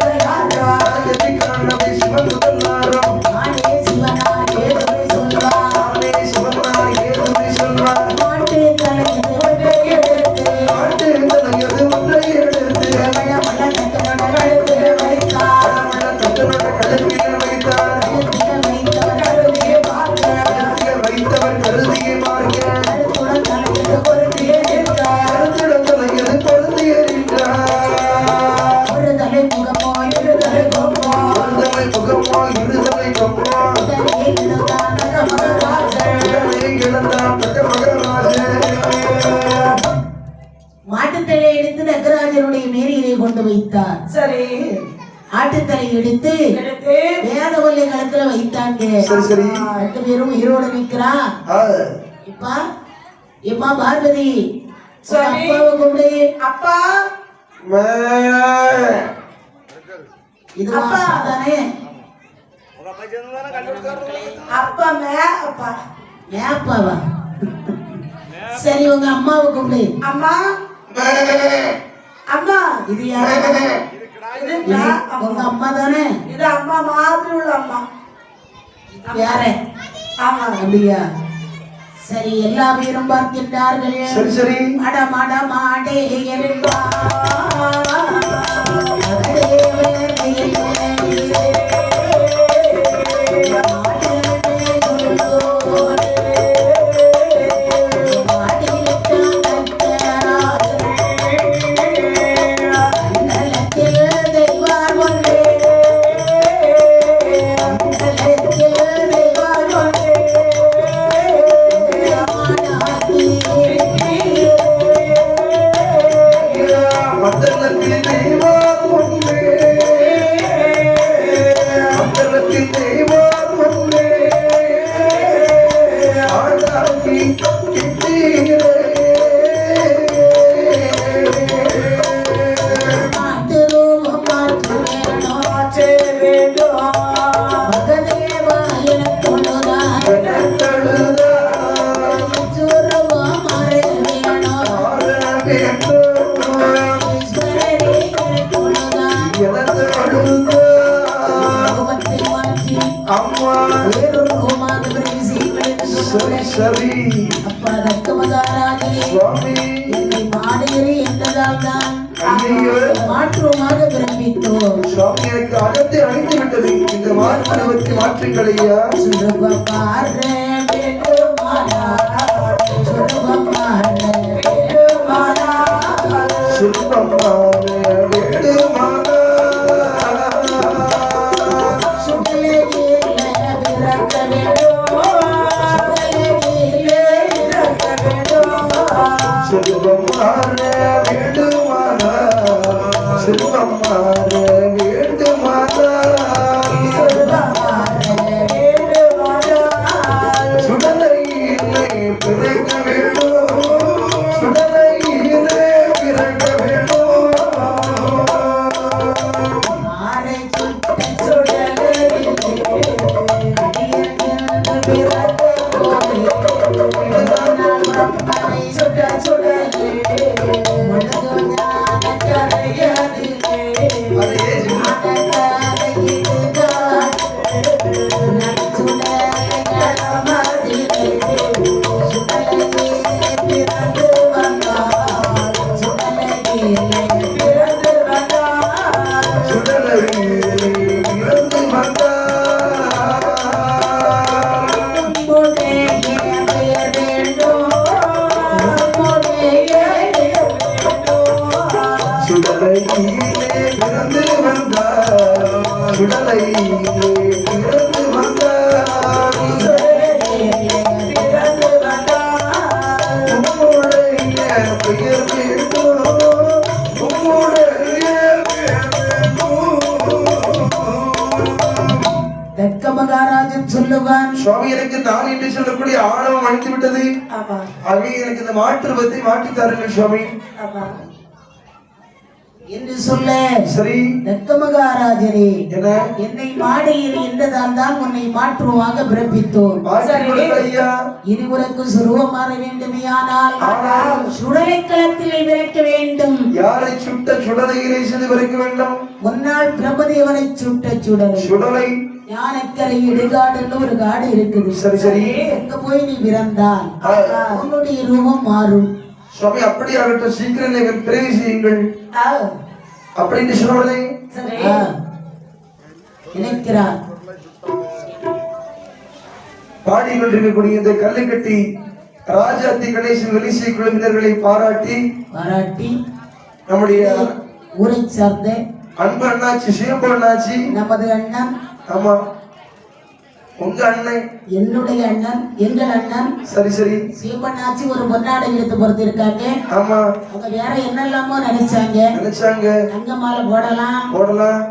மாட்டுத்தலை எடுத்து நக்கராஜனுடைய மேரியிலே கொண்டு வைத்தார். சரி ஆட்டுத்தலை எடுத்து வேதவல்லி களத்துல வைத்தாங்க. சரி சரி 2 பேரும் உயிரோடு நிற்கிறான். இப்பா எம்மா பார்வதி அப்பாவை கூப்பிடு. அப்பா இது அப்பா தானே? அப்பா அப்பா மேப்பாவா? சரி உங்க அம்மாவை கூப்பிடு. அம்மா அம்மா இது யாரு? உங்க அம்மா தானே? இது அம்மா மாதிரி உள்ள அம்மா. யார? ஆமா அப்படியா? சரி எல்லா பேரும் பார்க்கின்றார்கள். சரி சரி மட மட மாடே என்பா அப்பா தக்கமகாராஜே என்னை மாடுகிறே என்றதால் தான் மாற்றுமாக விரும்பித்தோம். சுவாமி எனக்கு அகத்தை அழித்து விட்டது. இந்த மாற்றுவதற்கு மாற்றுங்களையா சுரபாரு தக்கமகாராஜன் சொல்லுவான், சுவாமி எனக்கு தான் என்று சொல்லக்கூடிய ஆணவம் அழித்து விட்டது. ஆகவே எனக்கு இந்த மாற்றுவதை மாற்றி தாருங்கள் சுவாமி என்று சொல்ல, சரி தக்கமகாராஜரே என்னை மாடையில் என்றதால் தான் உன்னை மாற்றுவாக பிறப்பித்தோம். இனி உனக்கு சுருவம் மாற வேண்டுமே, ஆனால் சுடலை களத்திலே விரைக்க வேண்டும். யாரை சுட்ட சுடலையிலே சென்று விரைக்க வேண்டும்? முன்னாள் பிரம்மதேவனை சுட்ட சுடலை ஞானக்கரை இடுகாடுன்னு ஒரு காடு இருக்குது. சரி சரி அங்க போய் நீ பிறந்தால் உன்னுடைய ரூபம் மாறும். சுவாமி அப்படியாகட்டும், சீக்கிரம் நீங்கள் பிறவி செய்யுங்கள் அப்படின்னு சொன்னவர்களே நினைக்கிறார். பாடிக்கொண்டிருக்கக்கூடிய இந்த கல்லை கட்டி ராஜாத்தி கணேசன் வெளிசை குழுவினர்களை பாராட்டி நம்முடைய ஊரை சார்ந்த அன்பு அண்ணாச்சி சிவம்பு அண்ணாச்சி நமது அண்ணன் ஆமா உங்க அண்ணன் என்னுடைய அண்ணன் எங்கள் அண்ணன் சரி சரி சீமண்ணாச்சி ஒரு பொன்னாடை எடுத்து பொறுத்திருக்காங்க. ஆமா அவங்க வேற என்னெல்லாமோ நினைச்சாங்க. தங்க மாலை போடலாம்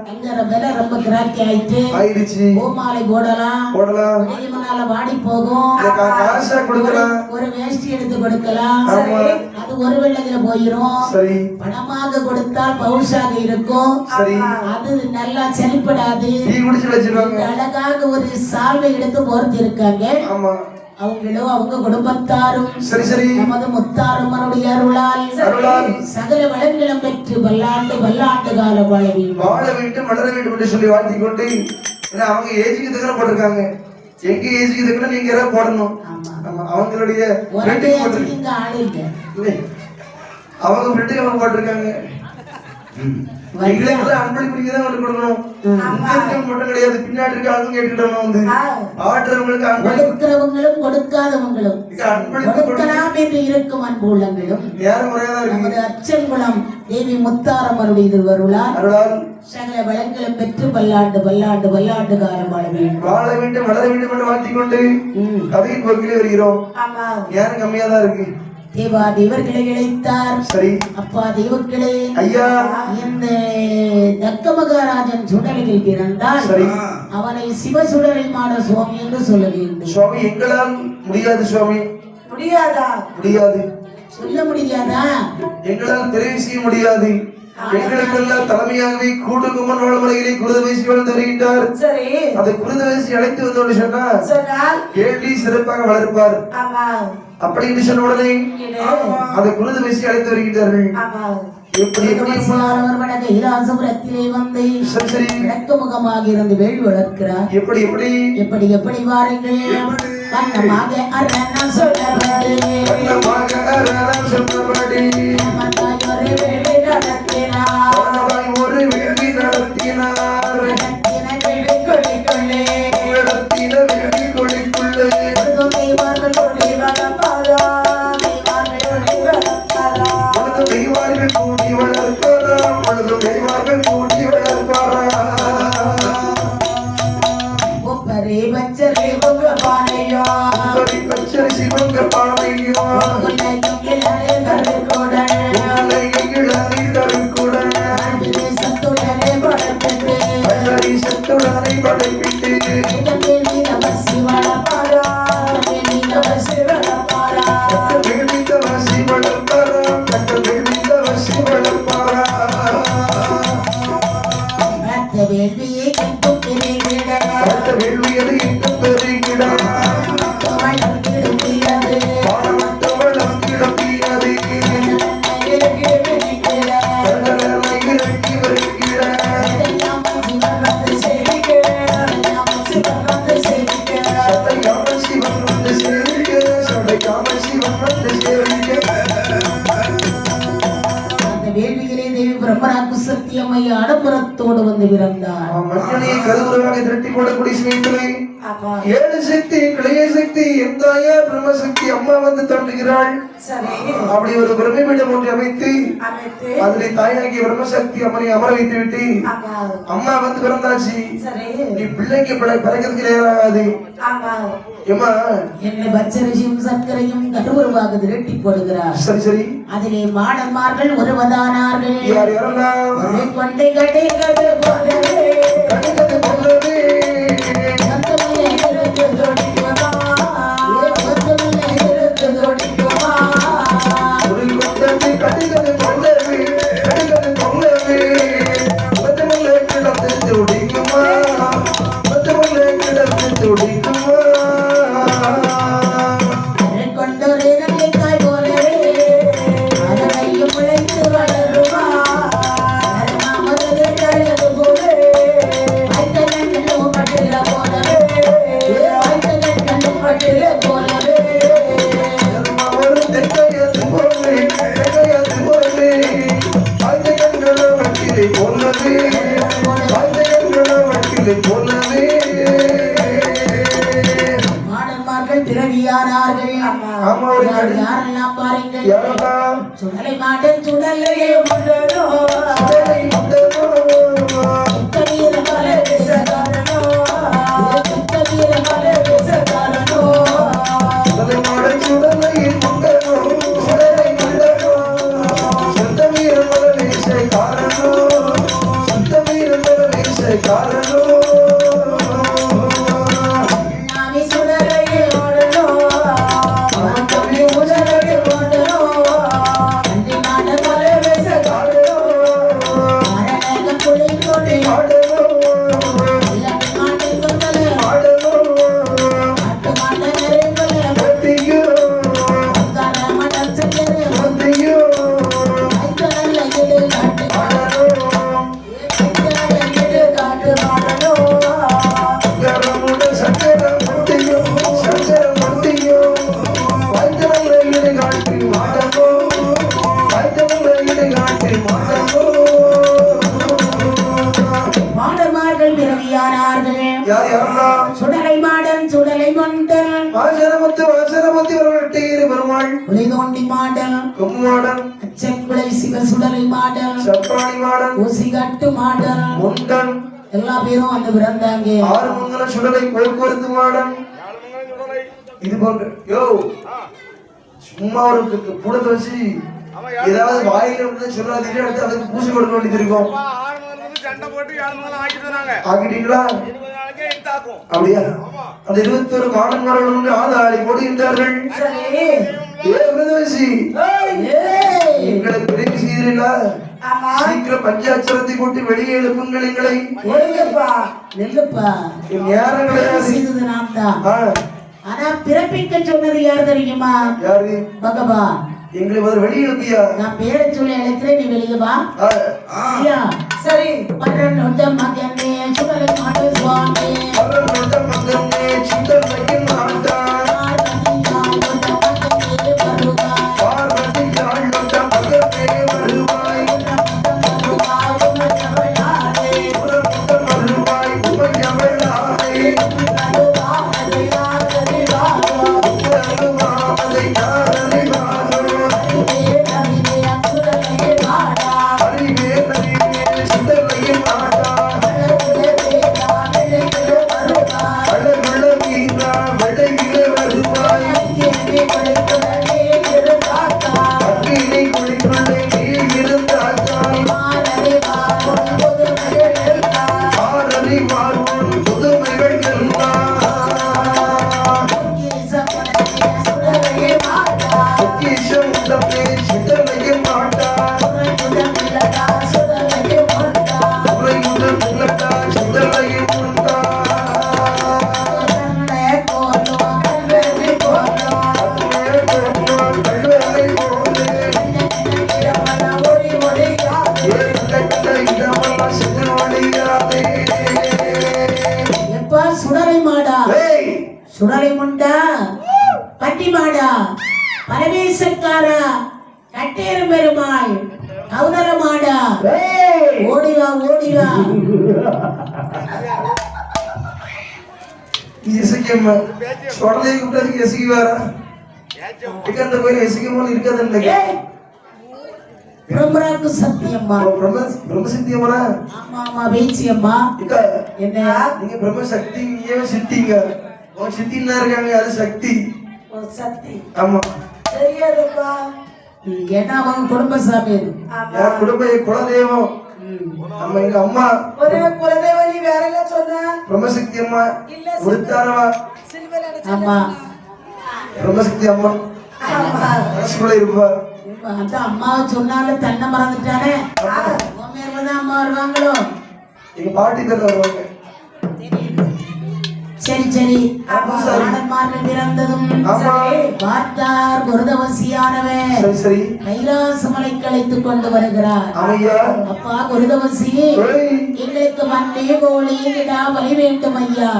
தங்க விலை ரொம்ப கிராக்கி ஆயிடுச்சு. பூ மாலை போடலாம் முன்னால வாடி போகும். ஒரு வேஷ்டி எடுத்து கொடுக்கலாம். அது ஒரு வெள்ளையில போயிரும். பணமாக கொடுத்தால் பவுஷாக இருக்கும். அது நல்லா செழிப்படாது. அழகாக ஒரு சால்வை எடுத்து போர்த்தி இருக்காங்க. அவங்களும் அவங்க குடும்பத்தாரும் நமது முத்தாரம்மனுடைய அருளால் சகல வளங்களும் பெற்று பல்லாண்டு கால வாழ வேண்டும் வளர வேண்டும் என்று சொல்லி வாழ்த்தி கொண்டு அவங்க ஏஜுக்கு தகுந்த போட்டிருக்காங்க. எங்க ஏஜுக்கு தகுந்த நீங்க யாராவது போடணும். அவங்களுடைய அவங்க ஃப்ரெண்டுக்கு அவங்க போட்டிருக்காங்க. அன்பளிப்பு கொடுக்கணும். மட்டும் கிடையாது, பின்னாடி இருக்க ஆளுங்க கேட்டுக்கிட்டவங்க வந்து ஆடுறவங்களுக்கு கொடுக்கிறவங்களும் கொடுக்காதவங்களும் கொடுக்கலாம் என்று இருக்கும் அன்பு உள்ளங்களும் நமது அச்சன்குளம் தேவி முத்தாரம்மனுடைய திருவருளால் சகல வளங்களும் பெற்று பல்லாண்டு காலம் வாழ வேண்டும் வளர வேண்டும் என்று வாழ்த்திக் கொண்டு கதையின் போக்கிலே வருகிறோம். நேரம் கம்மியா தான் இருக்கு. தேவா தேவர்களை இழைத்தார். சரி அப்பா தேவர்களே ஐயா, இந்த தக்க மகாராஜன் சுடலில் பிறந்தால் அவனை சிவ சுடலை மாட சுவாமி என்று சொல்ல வேண்டும். சுவாமி எங்களால் முடியாது. சுவாமி முடியாது சொல்ல முடியாதா? எங்களால் தெரிவு செய்ய முடியாது. எங்களுக்கெல்லாம் தலைமையாகவே கூடு குமன் வாழ்முறையிலே குருத வயசு வளர்ந்து வருகின்றார். அதை குருத வயசு அழைத்து வந்தோடு சொன்னால் கேள்வி சிறப்பாக வளர்ப்பார். அப்படி என்று சொன்ன உடனே அதை குருத வயசு அழைத்து வருகின்றார்கள். எப்படி கைலாசபுரத்திலே வந்து முகமாக இருந்து வேள் வளர்க்கிறார். எப்படி வாருங்கள். கண்ணமாக அரணம் சொன்னபடி ஒரு வேள்வி நடத்தினார். ஆடம்பரத்தோடு வந்து பிறந்தார். மனிதனை கருவுருவாக திரட்டி போடக்கூடிய சமயத்திலே ஏழு சக்தி கிளைய சக்தி எந்தாயா பிரம்மசக்தி அம்மா வந்து தோன்றுகிறாள். அப்படி ஒரு பிரம்மிடம் ஒன்று அமைத்து அதிலே தாயாகிய பிரம்மசக்தி அம்மனை அமர வைத்து விட்டு அம்மா வந்து பிறந்தாச்சு. நீ பிள்ளைக்கு பிறக்கிறதுக்கு நேராகாது. என்னை பச்சரிசியும் சர்க்கரையும் கருவுருவாக திரட்டி போடுகிறார். சரி அதிலே மாடன்மார்கள் ஒருவதானார்கள். கொண்டை கடைகிறது போலவே யாரெல்லாம் பாருங்கள். சுடலை மாடன் சுடலையே வீர தோண்டி மாடல் கொம்பு மாடன் செங்குளை சிவசுடலை மாடல் சப்பாணி மாடன் ஊசிகட்டு மாடல் முண்டன் எல்லா பேரும் வந்து பிறந்தாங்க. ஆறுமங்கல சுடலை போக்குவரத்து மாடன் இது போன்ற யோ சும்மா ஒரு கூடத்தை வச்சு ஏதாவது வாயில வந்து சொல்லாதீங்க அடுத்து அதுக்கு பூசி கொடுக்க வேண்டியது இருக்கும். ஆக்கிட்டீங்களா? அப்படியா? அந்த 21 மாணவர்கள் ஆதாரி போடுகின்றார்கள். எங்களை பிரிவு செய்தீர்களா? சீக்கிரம் பஞ்சாட்சரத்தை போட்டு வெளியே எழுப்புங்கள் எங்களை. நெல்லுப்பா நேரங்களை செய்தது நான் தான். ஆனா பிறப்பிக்க சொன்னது யார் தெரியுமா? யாரு? பகவான். எங்களை முதல்ல வெளியே எழுப்பியா? நான் பேரை சொல்லி அழைக்கிறேன், நீ வெளியே வா. ஐயா சரி. பரநொண்ட மகனே சுடலை மாட சுவாமி, பரநொண்ட மகனே சுடலை மாட சுடலை முண்டா பட்டி மாடா பரமேசக்காரா கட்டேரும் பெருமாள் கௌதர மாடா ஓடிவா ஓடிவா. இசைக்கம்மா சுடலை கூப்பிட்டதுக்கு இசைக்கு வேற அந்த கோயில் இசைக்கம்மா இருக்காது. பிரம்மராக்கு சத்தியம்மா பிரம்மசக்தியம்மா. ஆமா ஆமா பேச்சியம்மா. என்ன நீங்க பிரம்மசக்தி சித்திங்க சித்தின்னா இருக்காங்க, அது சக்தி. சக்தி ஆமா தெரியாதுப்பா. ஏன்னா அவங்க குடும்ப சாமி, என் குடும்ப குலதெய்வம். நம்ம எங்க அம்மா ஒரே குலதெய்வம். நீ வேற என்ன சொன்ன? பிரம்மசக்தி அம்மா உடுத்தாரவா. ஆமா பிரம்மசக்தி அம்மா மனசுக்குள்ள இருப்பா. அந்த அம்மாவை சொன்னாலும் தன்னை மறந்துட்டானே. அம்மா வருவாங்களோ? எங்க பாட்டி பேர்ல வருவாங்க. சரி சரி. மாணவர்கள் பிறந்ததும் பார்த்தார் குருதவசியானவன் கைலாசமலை கலைத்துக் கொண்டு வருகிறார். அப்பா குருதவசி, எங்களுக்கு மண்ணே கோழி கிடா வலி வேண்டும் ஐயா.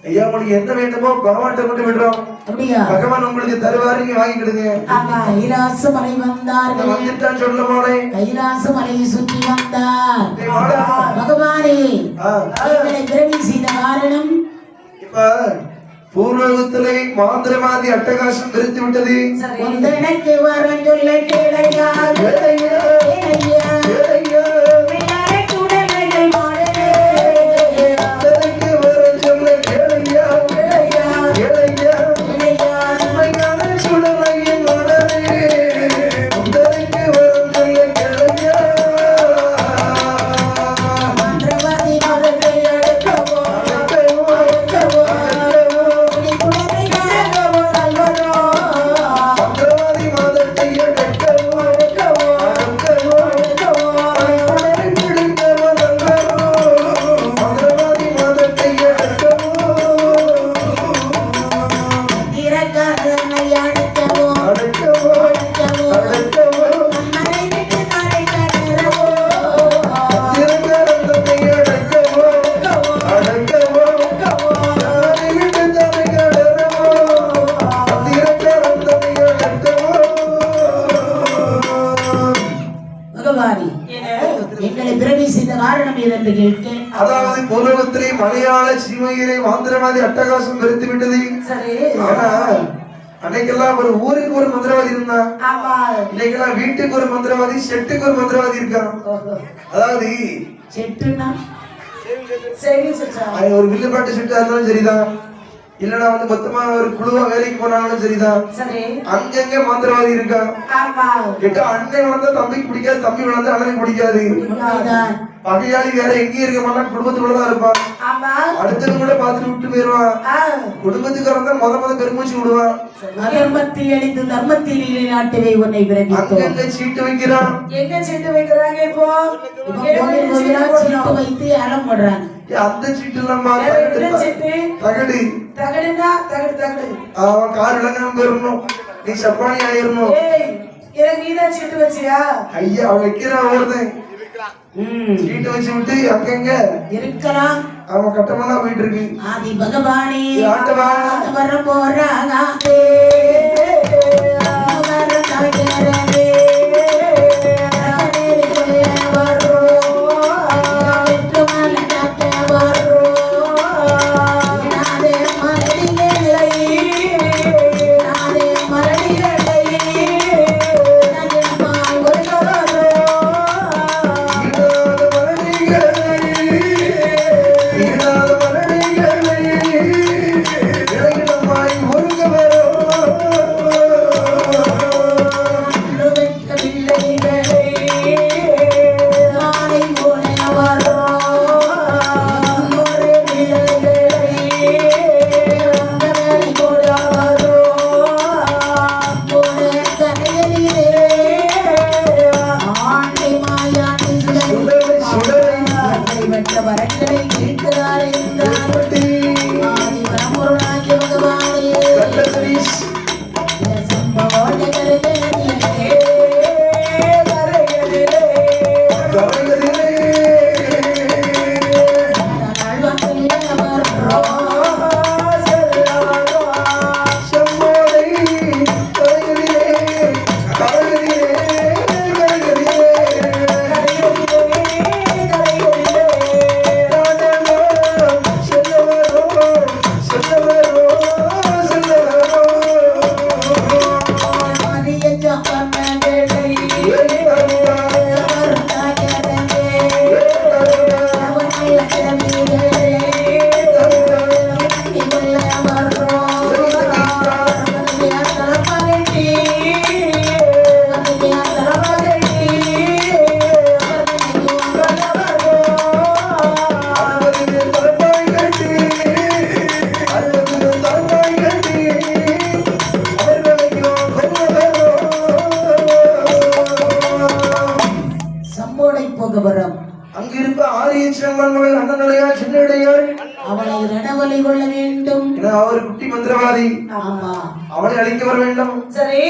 ஐயா உங்களுக்கு என்ன வேண்டுமோ பகவான் கொண்டு விடுறோம். அப்படியா? பகவான் உங்களுக்கு தருவாரு, நீங்க வாங்கிக்கிடுங்க. கைலாசமலை வந்தார்கள். வந்துட்டான் சொல்ல போனே. கைலாசமலையை சுற்றி வந்தார். பகவானே எங்களை பிறவி செய்த காரணம் பூர்வகத்திலே மாந்திரமாதி அட்டகாசம் விரித்து விட்டது. எனக்கு வர சொல்ல கேளையா அதாவது பூர்வகத்திலே மலையாள சிவகிரை மாந்திரமாதி அட்டகாசம் வெறுத்து விட்டது. அன்னைக்கெல்லாம் ஒரு ஊருக்கு ஒரு மந்திரவாதி இருந்தான். ஆமா. இன்னைக்கெல்லாம் வீட்டுக்கு ஒரு மந்திரவாதி, செட்டுக்கு ஒரு மந்திரவாதி இருக்கான். அதாவது செட்டுனா சரி சச்சா. அவன் ஒரு வில்லுப்பாட்டு செட்டா இருந்தாலும் சரிதான், இல்லனா வந்து மொத்தமா ஒரு குழுவா வேலைக்கு போனாலும் சரிதான், சரி. அங்கங்க மந்திரவாதி இருக்கான். ஆமா. கேட்டா அண்ணன் வளர்ந்தா தம்பிக்கு பிடிக்காது, தம்பி வளர்ந்தா அண்ணனுக்கு பிடிக்காது. உண்மைதான். பகையாளி வேற எங்கேயும் இருக்க மாட்டான், குடும்பத்துக்குள்ளதான் இருப்பான். ஆமா. அடுத்தவங்க கூட பார்த்துட்டு விட்டு போயிருவான். குடும்பத்துக்காரன் தான் முத பெருமூச்சு விடுவான். அதர்மத்தை அழித்து தர்மத்தை நிலைநாட்டவே உன்னை விரமித்தோம். அங்கங்க சீட்டு வைக்கிறான். எங்க சீட்டு வைக்கிறாங்க இப்போ? கோவில் கோவிலா சீட்டு வைத்து ஏலம் போடுறாங்க. அந்த சீட்டு எல்லாம் சீட்டு தகடு தகடுனா தகடு. அவன் கார் விளங்காம போயிடணும், நீ சப்பானி ஆயிரணும். ஏய், எனக்கு நீதான் சீட்டு வச்சியா? ஐயா அவன் வைக்கிறான் ஒருத்தன் சீட்டு வச்சு விட்டு அங்கங்க இருக்கலாம். அவன் கட்டமெல்லாம் போயிட்டு இருக்கு. ஆதி பகவானே ஆண்டவா வர போறாங்க வரங்களை கேட்கிறாரே அங்கிருப்ப ஆரியச்சம்மன் மகள் அண்ணனுடையா சின்னடையாள் அவளை ரணவலை கொள்ள வேண்டும். அவர் குட்டி மந்திரவாதி, ஆமா அவளை அழிக்க வர வேண்டும். சரி.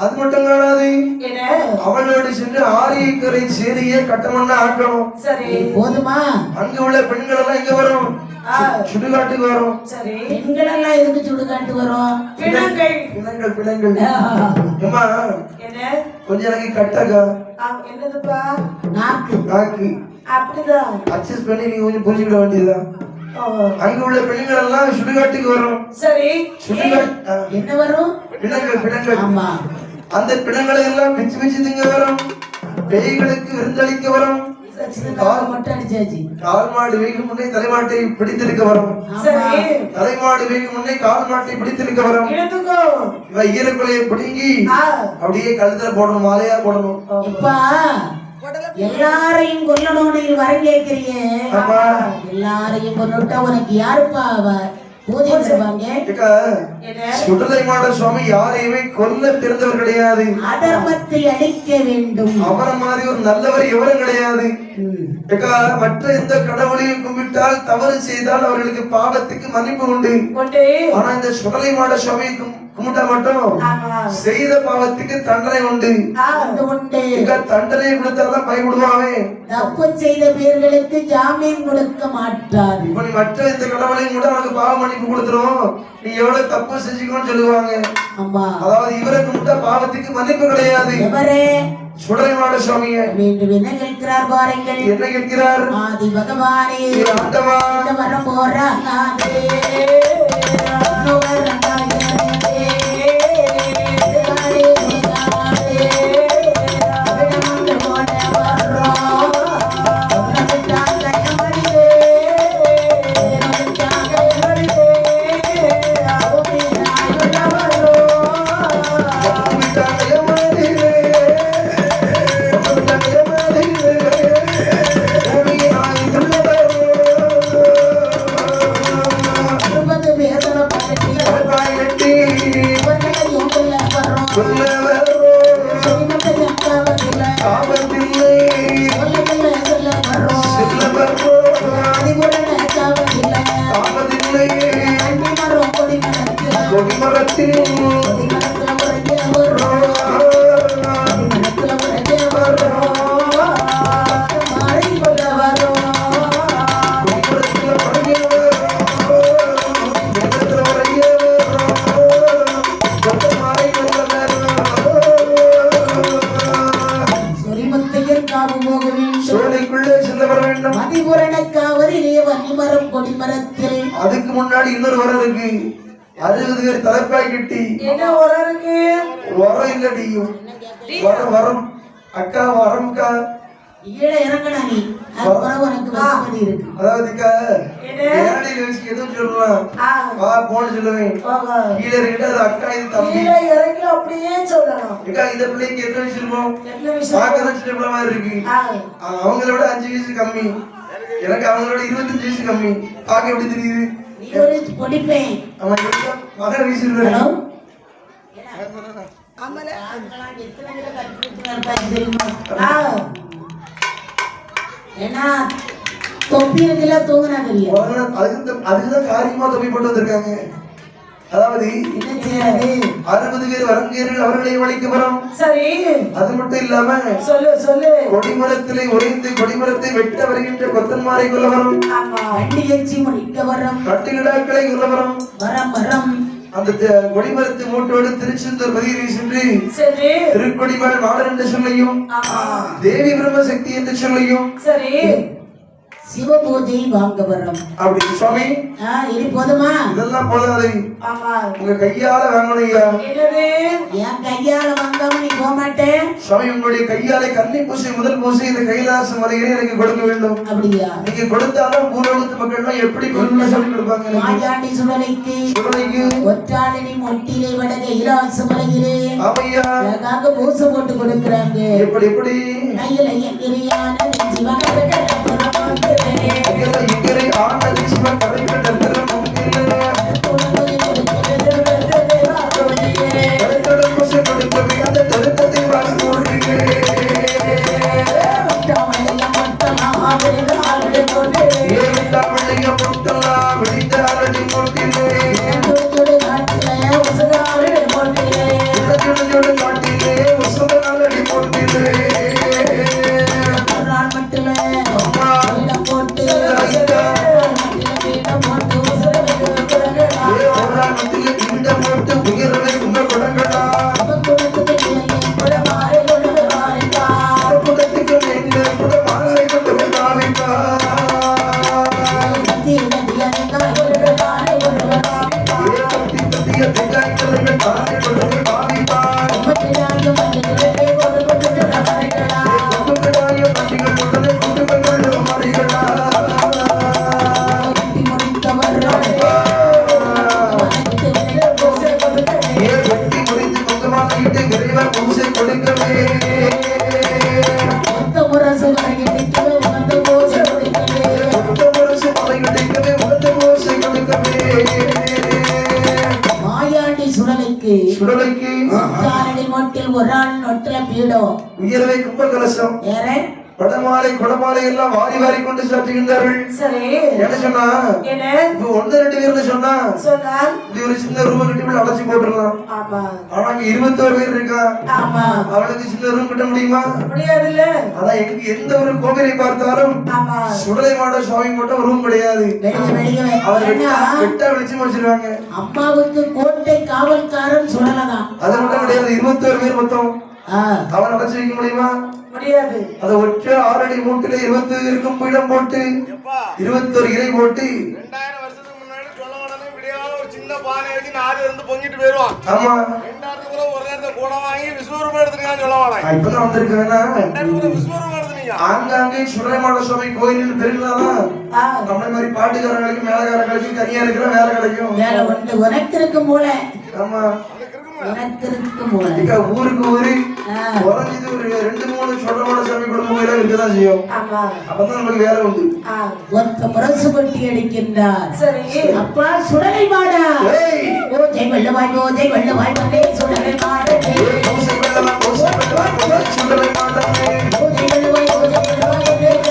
அது மட்டும் காணாது, என்ன அவளோடு சென்று ஆரியக்கரை சேரிய கட்டமண்ண ஆக்கணும். சரி. போதுமா? அங்க உள்ள பெண்கள் எல்லாம் இங்க வரும், சுடுகாட்டுக்கு வரும். சரி. பெண்கள் எல்லாம் எதுக்கு சுடுகாட்டு வரும்? பிணங்கள் ஏமா என்ன கொஞ்சம் எனக்கு கட்டக்கா என்னதுப்பா? நாக்கு அப்படிதான் அட்ஜஸ்ட் பண்ணி நீங்க கொஞ்சம் புரிஞ்சுக்கிட வேண்டியதுதான். அங்க உள்ள பெண்கள் எல்லாம் சுடுகாட்டுக்கு வரும். சரி. சுடுகாட்டு என்ன வரும்? பிணங்கள். ஆமா. அந்த பிணங்களை எல்லாம் பிச்சு பிச்சு திங்க வரும். பேய்களுக்கு விருந்தளிக்க வரும். மட்டும் அடிச்சாச்சு. கால் மாடு வேகும் முன்னே தலைமாட்டை பிடித்திருக்க வரும். தலைமாடு வேகும் முன்னே கால் மாட்டை பிடித்திருக்க வரும். இவ ஈரக்குலையை பிடுங்கி அப்படியே கழுத்துல போடணும், மாலையா போடணும். இப்ப எல்லாரையும் கொல்லணும்னு வரம் கேட்கிறீங்க. எல்லாரையும் கொண்டுட்டா உனக்கு யாருப்பா அவ சுடலை மாட சுவாமி யாரையுமே கொல்ல தெரிந்தவர் கிடையாது. அதர்மத்தை அழிக்க வேண்டும். அவரை மாதிரி ஒரு நல்லவர் எவரும் கிடையாது. மற்ற எந்த கடவுளையும் கும்பிட்டால் தவறு செய்தால் அவர்களுக்கு பாவத்துக்கு மன்னிப்பு உண்டு. ஆனா இந்த சுடலை மாட சுவாமி கும்பிட்டா மட்டும் செய்த பாவத்துக்கு தண்டனை உண்டு. தண்டனை கொடுத்தாதான் பயப்படுவாங்க. தப்பு செய்த பேர்களுக்கு ஜாமீன் கொடுக்க மாட்டார். இப்ப நீ மற்ற இந்த கடவுளையும் கூட அவனுக்கு பாவ மன்னிப்பு கொடுத்துரும், நீ எவ்வளவு தப்பு செஞ்சுக்கணும்னு சொல்லுவாங்க. அதாவது இவரை கும்பிட்டா பாவத்துக்கு மன்னிப்பு கிடையாது. சுடலை மாட சுவாமியை மீண்டும் என்ன கேட்கிறார் பாருங்கள். என்ன கேட்கிறார்? ஆதி பகவானே ஆண்டவா வர போறாங்க. பரிபூரணக்காவரிலே வன்னிமரம் கொடிமரத்தில். அதுக்கு முன்னாடி இன்னொரு வரம் இருக்கு. 60 பேர் தலைப்பாய் கட்டி. என்ன உரம் இருக்கு? வரம் இல்லடி, வரம் அக்கா, வரம்க்கா. கீழே இறங்கடா நீ. அப்புறம் உனக்கு வெகுமதி இருக்கு. அதாவதுக்கா நேரடியில் வச்சு எதுவும் சொல்லலாம். வா போன்னு சொல்லுவேன். கீழே இருக்கிட்ட அது அக்கா, இது தம்பி. கீழே இறங்கி அப்படியே சொல்லணும். அக்கா இந்த பிள்ளைக்கு எத்தனை வயசு இருக்கும்? என்ன விஷயம்? பார்க்கதான் சின்ன பிள்ளை மாதிரி இருக்கு. அவங்களோட 5 வயசு கம்மி, எனக்கு அவங்களோட 25 வயசு கம்மி. பார்க்க எப்படி தெரியுது? நீ ஒரு பொடிப்பேன். அவன் மகன் வயசு இருக்காரு. ஹலோ ஆமால எத்தனை கிலோ கட்டி தெரியுமா? ஏன்னா தொப்பி இருக்குல்ல, தூங்கினா தெரியும். அதுக்குதான் காரியமா தொப்பி போட்டு வந்திருக்காங்க. அதாவது என்ன செய்யறது? 60 பேர் வரங்கேறில் அவர்களை வழிக்கு வரும். சரி, அது மட்டும் இல்லாம சொல்லு சொல்லு. கொடிமரத்திலே உறைந்து கொடிமரத்தை வெட்ட வருகின்ற கொத்தன்மாரை கொல்ல வரும். ஆமா, வண்டி எச்சி முடிக்க வரம். கட்டுகிடாக்களை கொல்ல வரும். வரம் வரம். அந்த கொடிமரத்து மூட்டோடு திருச்செந்தூர் பதிகளை சென்று சரி, திருக்கொடிமர மாடர் என்று சொல்லியும், ஆமா, தேவி பிரம்ம சக்தி என்று சொல்லியும், சரி, சிவ பூஜை வாங்க வரம். அப்படி சுவாமி இது போதுமா? இதெல்லாம் போதாது, ஆமா. உங்க கையால வாங்கணும் ஐயா. என்னது? என் கையால வாங்காம நீ போக மாட்டேன். சுவாமி உங்களுடைய கையாலே கன்னி பூசை முதல் பூசை இந்த கைலாச மலையிலே எனக்கு கொடுக்க வேண்டும். அப்படியா? நீங்க கொடுத்தாலும் பூலோகத்து மக்கள்லாம் எப்படி கொடுக்கணும்னு சொல்லி கொடுப்பாங்க. மாயாண்டி சுடலைக்கு சுடலைக்கு ஒற்றாளினி மொட்டிலை வட கைலாச மலையிலே ஆமையா அழகாக பூசை போட்டு கொடுக்குறாங்க. எப்படி எப்படி கையில எங்கிரியான சிவன் இக்கரை ஆனது சிவன் கடைபிட்ட திறம் பூசை கொடுக்கவே அந்த தருத்தத்தை வாழ்ந்து சுடலைக்கு மொட்டில் ஒரு ஆள் நொட்டில பீடம் உயர்வை கும்ப கலசம் படமாலை கொடமாலை எல்லாம் வாரி வாரி கொண்டு சாற்றுகின்றார்கள். சரி, என்ன சொன்னா இப்ப 1-2 பேர்னு சொன்னா இது ஒரு சின்ன ரூம் கட்டி அடைச்சு போட்டுடலாம். ஆனா இங்க 21 பேர் இருக்கா, அவளுக்கு சின்ன ரூம் கட்ட முடியுமா? முடியாதுல்ல. ஆனா எங்க எந்த ஒரு கோவிலை பார்த்தாலும் சுடலை மாட சுவாமி மட்டும் ரூம் கிடையாது. அவர் வெட்டா வெளிச்சம் வச்சிருவாங்க. அம்மாவுக்கு கோட்டை காவல்காரன் சுடலதான். அது மட்டும் கிடையாது, 21 பேர் மொத்தம். அவன் அடைச்சு வைக்க முடியுமா? முடியாது. அத ஒற்றை 6 அடி மூட்டில 20 இருக்கும் பீடம் போட்டு 21 இலை போட்டு 2000 வருஷத்துக்கு முன்னாடி சொல்லவனே விடியால ஒரு சின்ன பானை வச்சு 4 இருந்து பொங்கிட்டு போயிடுவான். ஆமா, 2000 கூட ஒரு நேரத்தை கூட வாங்கி விஸ்வரூபம் எடுத்துட்டான்னு சொல்லவானே. இப்பதான் வந்திருக்கானா 2000 விஸ்வரூபம் எடுத்துனீங்க. ஆங்காங்கே சுடலைமாட சுவாமி கோயிலில் பெருங்களாதான் நம்மள மாதிரி பாட்டுக்காரங்களுக்கு மேலக்காரங்களுக்கு கனியா இருக்கிற வேலை கிடைக்கும். வேலை உண்டு உனக்கு இருக்கும் போல. ஆமா, உனக்கு இருக்கும் போல. ஊருக்கு ஊரு குறைஞ்சது ஒரு 2-3 சுடலைமாட சுவாமி குடும்ப கோயிலா இருக்கதான் செய்யும். அப்பதான் நமக்கு வேலை உண்டு. ஒருத்த முரசு கொட்டி அடிக்கின்றார். சரி, அப்பா சுடலை மாடா ஓஜை வெள்ளவாய் ஓஜை வெள்ளவாய் வந்தே சுடலை மாடே சுடலை மாடே ஓஜை வெள்ளவாய் ஓஜை வெள்ளவாய் வந்தே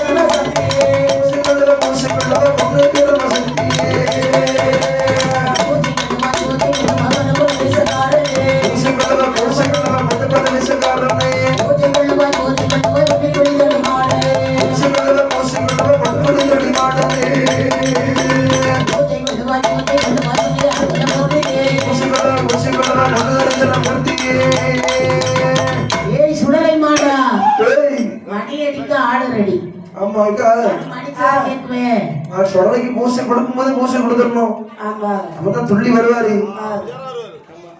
கேக்குவேன். நான் சுடலைக்கு பூசை கொடுக்கும்போது பூசை கொடுத்துடணும். ஆமா அப்பதான் துள்ளி வருவாரு.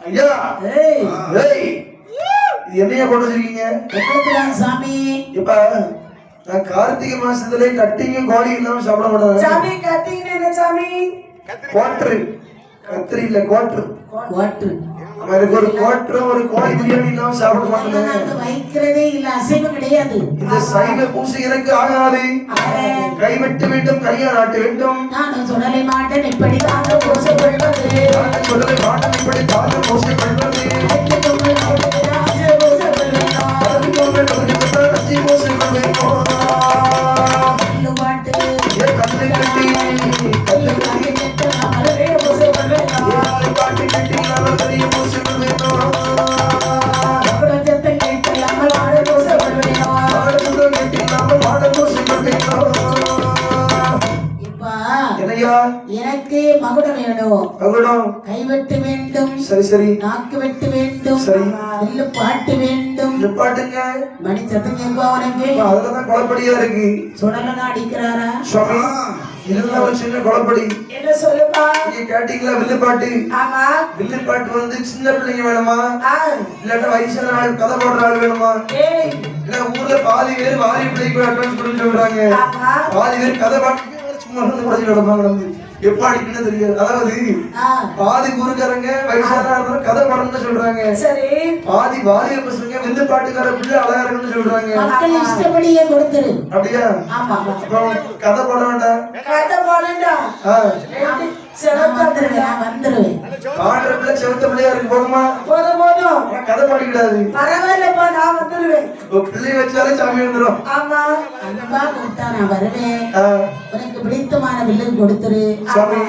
ஐயா ஏய் ஏய் இது என்னையா கொண்டு வச்சிருக்கீங்க? எங்களுக்குதான் சாமி. இப்ப நான் கார்த்திகை மாசத்துல கட்டிங்கும் கோழி இல்லாம சாப்பிட மாட்டேன். சாமி கட்டிங்க என்ன சாமி கோட்ரு கத்திரி இல்ல கோட்ரு. வாட்டு. எனக்கு ஒரு கோட்ரு ஒரு கோழி பிரியாணி இல்லாம சாப்பிட அதெல்லாம் மாட்டேன். நாங்க வைக்கிறதே இல்ல, அசைவம் கிடையாது. இந்த சைவ பூசை எனக்கு ஆகாது. கைவிட்டு வேண்டும் கையா நாட்ட வேண்டும். நானும் சுடலை மாட்டேன், இப்படிதான் பூசை கொள்வது. நான் சொல்லலை மாட்டம் இப்படி தாங்க பூசை பண்ணுறது. பூசை கொள்வேன். அதுக்கு ஒரு கதை கட்சி பூசை பண்ணுவேன். கல்லு பாட்டு. ஏ கல்லை கட்டி கல்லை கட்டி பூசை பண்ணுவேன் பாட்டி கட்டி நான் பெரிய பூசை பண்ணுவேன். குடத்தை கேட்டு நம்ம வாழ பூசை கொள்வேன். பாடசுதம் கட்டி நாம பாட பூசை பண்ணுவேன். இப்ப என்னையா எனக்கு மகுடம் வேணும், மகுடம் கைவெட்டு வேண்டும், சரி சரி நாக்கு வெட்டு வேண்டும், சரி. வில்லு பாட்டு வேண்டும். நிப்பாட்டுங்க. மணி சத்தம் கேட்பா உனக்கு. அதுலதான் குழப்படியா இருக்கு சுடலாம் அடிக்கிறாரா? சுவாமி. இதெல்லாம் ஒரு சின்ன குழப்படி. என்ன சொல்லுப்பா நீங்க கேட்டீங்களா வில்லுப்பாட்டு? ஆமா வில்லுப்பாட்டு வந்து சின்ன பிள்ளைங்க வேணுமா ஆ இல்லாட்டா வயசான ஆள் கதை போடுற ஆள் வேணுமா? ஏய் இல்ல ஊர்ல பாதி பேர் வாரி பிள்ளைக்கு அட்வான்ஸ் கொடுத்து சொல்றாங்க. ஆமா பாதி பேர் கதை பாட்டு சும்மா வந்து குறைச்சி கிடப்பாங்க. வந்து எப்ப அடிக்கணும்னு தெரியாது. அதாவது ஆ, பாதி ஊருக்காரங்க வயசான ஆள் கதை பாடணும்னு சொல்றாங்க. சரி பாதி வாரிய பசங்க வில்லு பாட்டுக்கார பிள்ளை அழகா இருக்குன்னு சொல்றாங்க. மக்கள் இஷ்டப்படியே கொடுத்துரு. அப்படியா? ஆமா, அப்புறம் கதை போட வேண்டாம். கதை போடண்டா ஆ, நான் வந்துருவேன், நான் வந்துருவேன். பாடுற பிள்ளை செவத்த பிள்ளையா இருக்கு போதுமா? போதும் போதும் ஆனா கதை பாடிக்கிடாது. பரவாயில்லப்பா நான் வந்துருவேன் ஒரு பிள்ளை வச்சாலே சாமி வந்துடும். ஆமா அன்பா கொடுத்தா நான் வருவேன். ஆ, உனக்கு பிடித்தமான வில்லு கொடுத்துரு. சாமி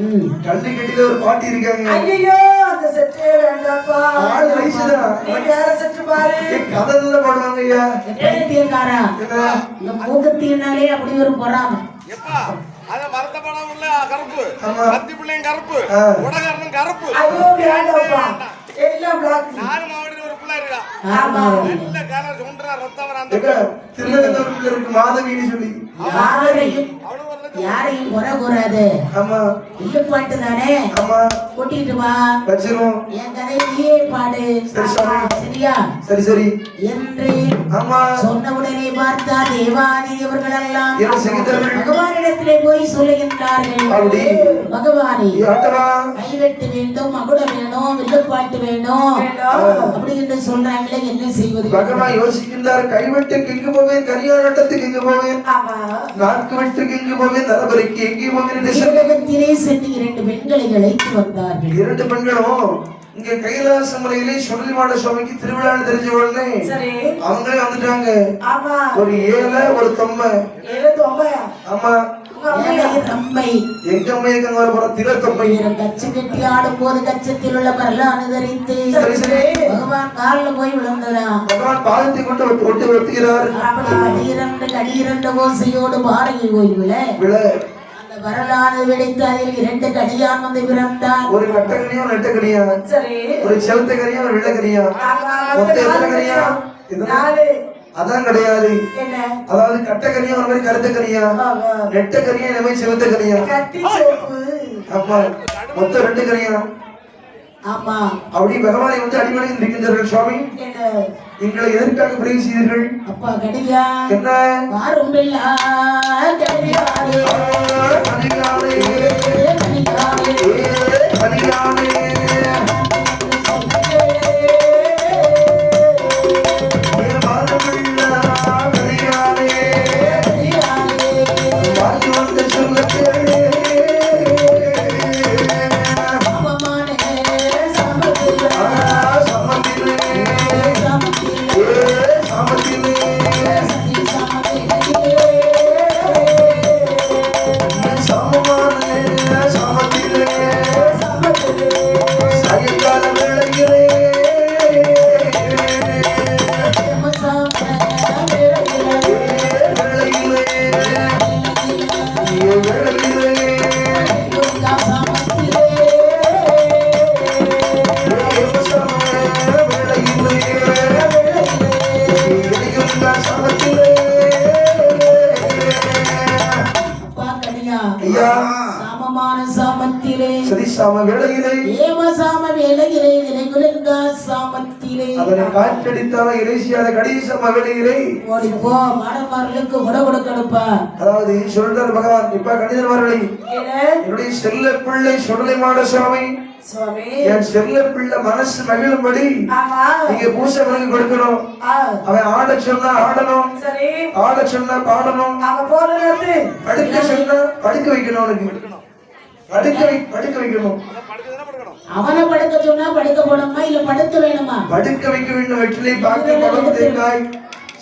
ம். கல்வி கட்டில ஒரு பாட்டி இருக்காங்க. ஐயோ அந்த செட்டே வேண்டாப்பா ஆள் வயசுதான். நீ வேற செட்டு பாரு கதை தான் பாடுவாங்க ஐயா. பைத்தியக்காரா, என்ன? இந்த மூக்கத்தினாலே அப்படி ஒரு பொறாமை. எப்பா அத வருத்தப்படம் இல்ல கருப்பு ஆமா. கத்தி பிள்ளையும் கருப்பு ஆ. உடகாரனும் கருப்பு ஐயோ வேண்டாப்பா எல்லாம் பிளாக் நானும் மாவட்டத்தில் ஒரு பிள்ளை இருக்கா ஆமா. நல்ல காலம் சொல்றா ரத்தம் வர அந்த எங்க திருநெல்வேலியில இருக்கு மாதவின்னு சொல்லி. யாரையும் அவனும் ஒரு லட்சம் யாரையும் குறை கூறாது. ஆமா வில்லு பாட்டு தானே, ஆமா கூட்டிட்டு வா. வச்சிரும். என் கதை நீயே பாடு. சரி, சாமி. சரியா? சரி சரி. என்று ஆமா சொன்ன உடனே பார்த்தா தேவாதி தேவர்கள் எல்லாம் என்ன செய்தார்கள்? பகவானிடத்திலே போய் சொல்லுகின்றார்கள். அப்படி? பகவானே, ஆட்டவா கைவெட்டு வேண்டும், மகுடம் வேணும், வில்லுப்பாட்டு வேணும் அப்படி என்று சொல்றாங்களே, என்ன செய்வது? பகவான் யோசிக்கின்றார். கைவெட்டுக்கு எங்கு போவேன், கரியாட்டத்துக்கு எங்கு போவேன், ஆமா நான்கு வெட்டுக்கு எங்கு போவேன், நரபலிக்கு எங்கே போவேன் என்று சொல்லி உலகத்திலே சென்று 2 பெண்களை அழைத்து வந்தார்கள். 2 பெண்களும் இங்க கைலாச மலையிலே சொல்லிமாட சுவாமிக்கு திருவிழான்னு தெரிஞ்ச உடனே சரி அவங்களே வந்துட்டாங்க. ஆமா ஒரு ஏழை ஒரு தொம்மை. ஏழு தொம்பையா ஆமா ஏழை ரம்பை எங்க அம்மா எங்க வர போற திரத்தொம்மை. கச்சு கட்டி ஆடும் போது கச்சத்தில் உள்ள பரலானு தரித்து சரி சரி. பகவான் காலில் போய் விழுந்ததாம். பகவான் பாதத்தை கொண்டு ஒட்டு ஒத்துகிறார். அப்படி கடியிரண்ட ஓசையோடு பாறையில் போய் விழ விழ அந்த வரலாறு வெடித்து அதில் 2 கடியான் வந்து பிறந்தான். ஒரு கட்டக்கனியா ஒரு நெட்டக்கனியா, சரி ஒரு செவத்தக்கனியா ஒரு வெள்ளக்கனியா, ஆமா மொத்தம் எத்தனை கனியா? நாலு அதான் கிடையாது. என்ன அதாவது கட்டக்கனியா ஒரு மாதிரி கருத்தக்கனியா, ஆமா. நெட்டக்கனியா இந்த மாதிரி செவத்தக்கனியா. கட்டி சோப்பு ஆமா மொத்தம் 2 கனியா. ஆமா, அப்படி பகவானை வந்து அடிமனையில் இருக்கின்றார்கள். சுவாமி என்ன எங்களை எதற்காக பிரிவு செய்தீர்கள்? அப்பா கடியா என்ன? வாரும் கடியாரே அதிகாலை கடியாரே அதிகாலை ஐயா ஐயா சாமமான சாமத்திலே சரி சாம வேளையிலே ஏம சாம வேளையிலே நிலைகுலுங்க சாமத்திலே அதனை காற்றடித்தால இறைசியாத கடைசம வேளையிலே ஓடி போ மாணவர்களுக்கு உட கொடுக்கணுப்பா. அதாவது சொல்றார் பகவான். இப்ப கணிதர்மார்களை என்னுடைய செல்ல பிள்ளை சுடலை மாட சுவாமி சுவாமி என் செல்ல பிள்ளை மனசு மகிழும்படி ஆமா நீங்க பூசை பண்ணி கொடுக்கணும். அவன் ஆட சொன்னா ஆடணும், சரி ஆட சொன்னா பாடணும், அவன் போற நேரத்து படுக்க சொன்னா படுக்க வைக்கணும். அவனுக்கு படுக்க வைக்கணும். அவனை படுக்க சொன்னா படுக்க போடணுமா இல்ல படுக்க வேணுமா? படுக்க வைக்க வேண்டும். வெற்றிலை பாக்கு பழம் தேங்காய்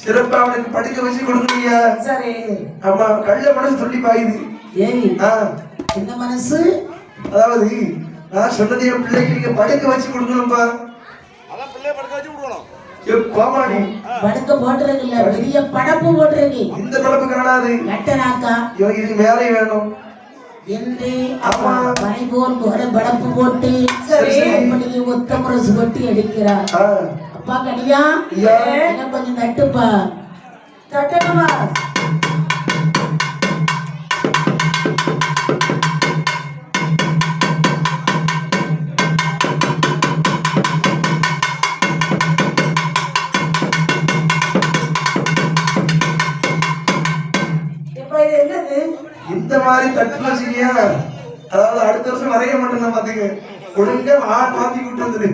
சிறப்பா அவனுக்கு படுக்க வச்சு கொடுக்கணுங்க. சரி ஆமா கள்ள மனசு சொல்லி பாயுது. ஏய் இந்த மனசு அதாவது நான் சொன்னது என் பிள்ளைக்கு நீங்க படுக்க வச்சு கொடுக்கணும்பா. அதான் பிள்ளைய படுக்க வச்சு கொடுக்கணும். கோமாடி படுக்க போட்டுருக்கு இல்ல பெரிய படப்பு போட்டுருக்கு. இந்த படப்பு காணாது. கட்டனாக்கா இவன் இதுக்கு மேலே வேணும் என்று மனை போல் படப்பு போட்டு அப்படியே ஒத்த முரசு கொட்டி அடிக்கிறார். அப்பா கடியா என்ன கொஞ்சம் தட்டுப்பா. தட்டணுமா இந்த மாதிரி தட்டுல செய்ய. அதாவது அடுத்த வருஷம் வரைய மாட்டேன் பாத்துங்க. ஒழுங்கா மாத்தி விட்டு வந்துரு.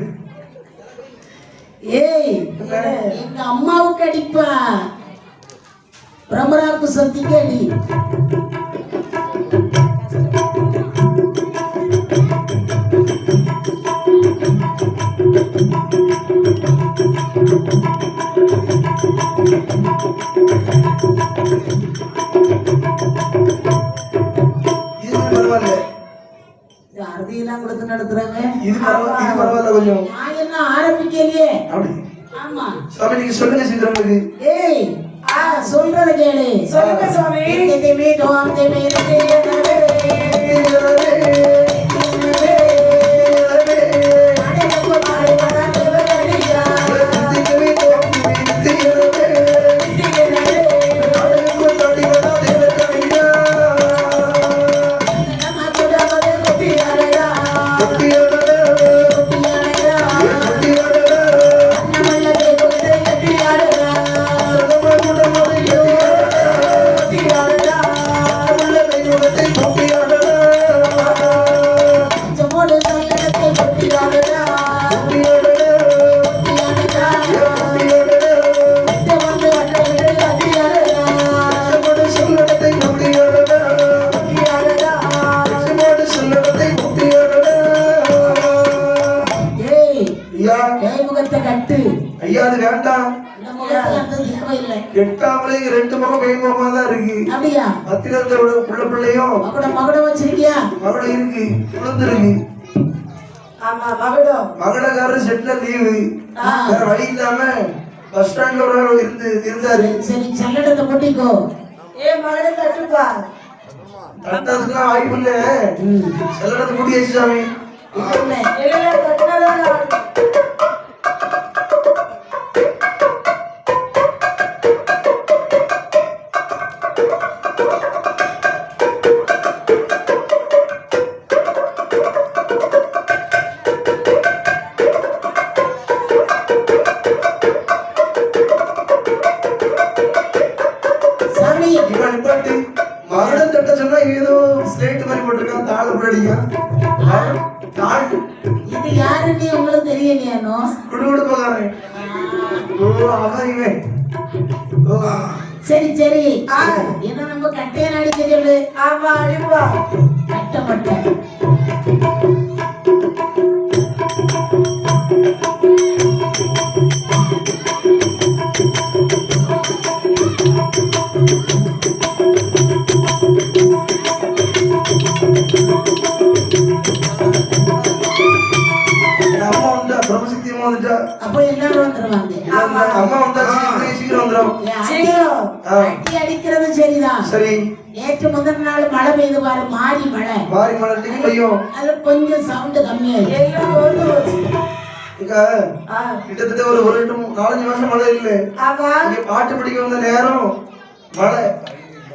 ஏய் எங்க அம்மாவுக்கு அடிப்பா. பிரமராக்கு சத்திக்கு அடி. அறுதியெல்லாம் கொடுத்து நடத்துறாங்க. இது பரவாயில்ல கொஞ்சம். நான் என்ன ஆரம்பிக்கலையே. அப்படி ஆமா சாமி நீங்க சொல்லுங்க சீக்கிரம். ஏய் சொல்றத கேளு. சொல்லுங்க சுவாமி. தேமே தோம் தேமே தேமே ஐயா அது வேண்டாம். எட்டாமலே ரெண்டு முகம் வேகமா தான் இருக்கு. அப்படியா? அத்திரத்தை புள்ள பிள்ளையும் மகட வச்சிருக்கியா? மகட இருக்கு, குழந்தைருக்கு. ஆமா மகடம். மகடக்காரர் செட்ல லீவு. வேற வழி இல்லாம பஸ் ஸ்டாண்ட்ல இருந்தாரு. சரி சல்லடத்தை போட்டிக்கோ. மகடம் தட்டுப்பா. தட்டதுக்குலாம் வாய்ப்பு இல்ல. சல்லடத்தை போட்டி வச்சு சாமி. மகடம் தட்ட சொன்னா ஏதோ ஸ்லேட் மாதிரி போட்டிருக்கான். தாழ புரடிங்க. இது யாருன்னு உங்களுக்கு தெரியலையானோ? குடுகுடு போகாரன். சரி சரி என்ன நம்ம கட்டையை நாடி தெரியல. ஆமா அடிப்பா. கட்டப்பட்ட அப்ப எல்லாரும் வந்துருவாங்க. அம்மா வந்தா சீக்கிரம் வந்துடும். அடி அடிக்கிறது சரிதான். சரி நேற்று முதல் நாள் மழை பெய்து பாரு. மாறி மழை பெய்யும். அது கொஞ்சம் சவுண்ட் கம்மியா கிட்டத்தட்ட ஒரு 4-5 மாசம் மழை இல்லை. பாட்டு படிக்க வந்த நேரம் மழை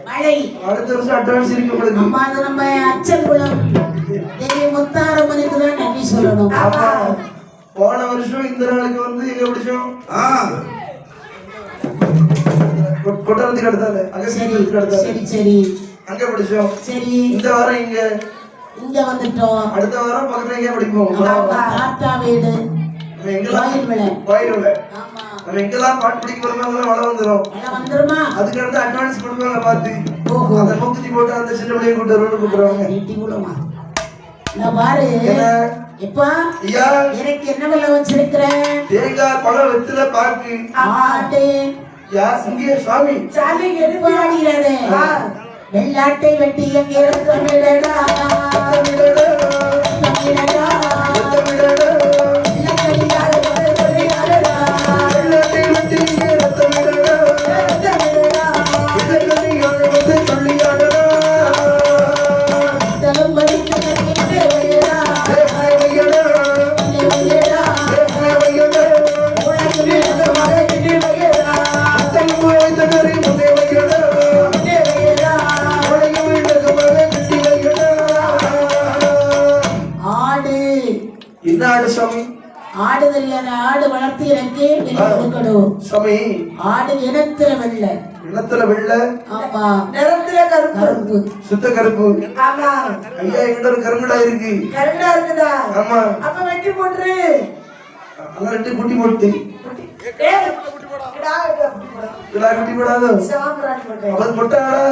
மழை. அடுத்த வருஷம் அட்வான்ஸ் இருக்கு உங்களுக்கு. அம்மா அது நம்ம அச்சங்குளம் தேவி முத்தாரம்மனுக்கு தான் நன்றி சொல்லணும். ஆமா. போன வருஷம் இந்த நாளுக்கு வந்து எங்க பிடிச்சோம் கொட்டரத்துக்கு அடுத்தால அங்க சரி சரி அங்க பிடிச்சோம். சரி இந்த வாரம் இங்க வந்துட்டோம். அடுத்த வாரம் பக்கத்துல எங்க பிடிப்போம். தாத்தா வீடு கோயில் விளை. ஆமா நம்ம எங்கெல்லாம் பாட்டு பிடிக்க போறோமோ மழை வந்துடும். வந்துருமா? அதுக்கு அடுத்து அட்வான்ஸ் கொடுப்பாங்க பார்த்து. ஓஹோ. அந்த மூக்குத்தி போட்டு அந்த சின்ன பிள்ளைய கூட்டு ரோடு கூப்பிடுவாங்க. வீட்டி கூடமா? நான் பாரு எப்பா ஐயா எனக்கு என்ன விலை வச்சிருக்கிறேன்? தேங்காய் பழம் வெத்தில பாக்கு ஆட்டு யா இங்கே சாமி சாமி எடுத்து பாடுகிறாரே வெள்ளாட்டை வெட்டி எங்கே தமிழடா தமிழடா தமிழடா தமிழடா வெள்ளாட்டை வெட்டி இங்கே தமிழடா தமிழடா சொல்லியாடா தலம் வலிக்க வையடா வையடா வையடா வையடா உனக்கு மேல மழை வையடா தங்கு வைத்தகரி முன்னே வையடா வையடா உலக வீட்டுக்கு மழை கட்டி வையடா. ஆடு என்ன ஆடு சாமி? ஆடு தெரியாத ஆடு வளர்த்து எனக்கு கொடுக்கணும். சாமி ஆடு இனத்துல வெள்ளை இனத்துல வெள்ளை ஆமா நிறத்துல கருப்பு கருப்பு சுத்த கருப்பு. ஆமா ஐயா எங்கிட்ட ஒரு கருங்கடா இருக்கு. கருடா இருக்குதா? ஆமா அப்ப வெட்டி போட்டுரு. அதான் ரெண்டு குட்டி போட்டு ஏய் கிடா குட்டி போடா. இதா குட்டி போடாதோ சாம்பிராணி போட்டு. அவன் மொட்டாடா.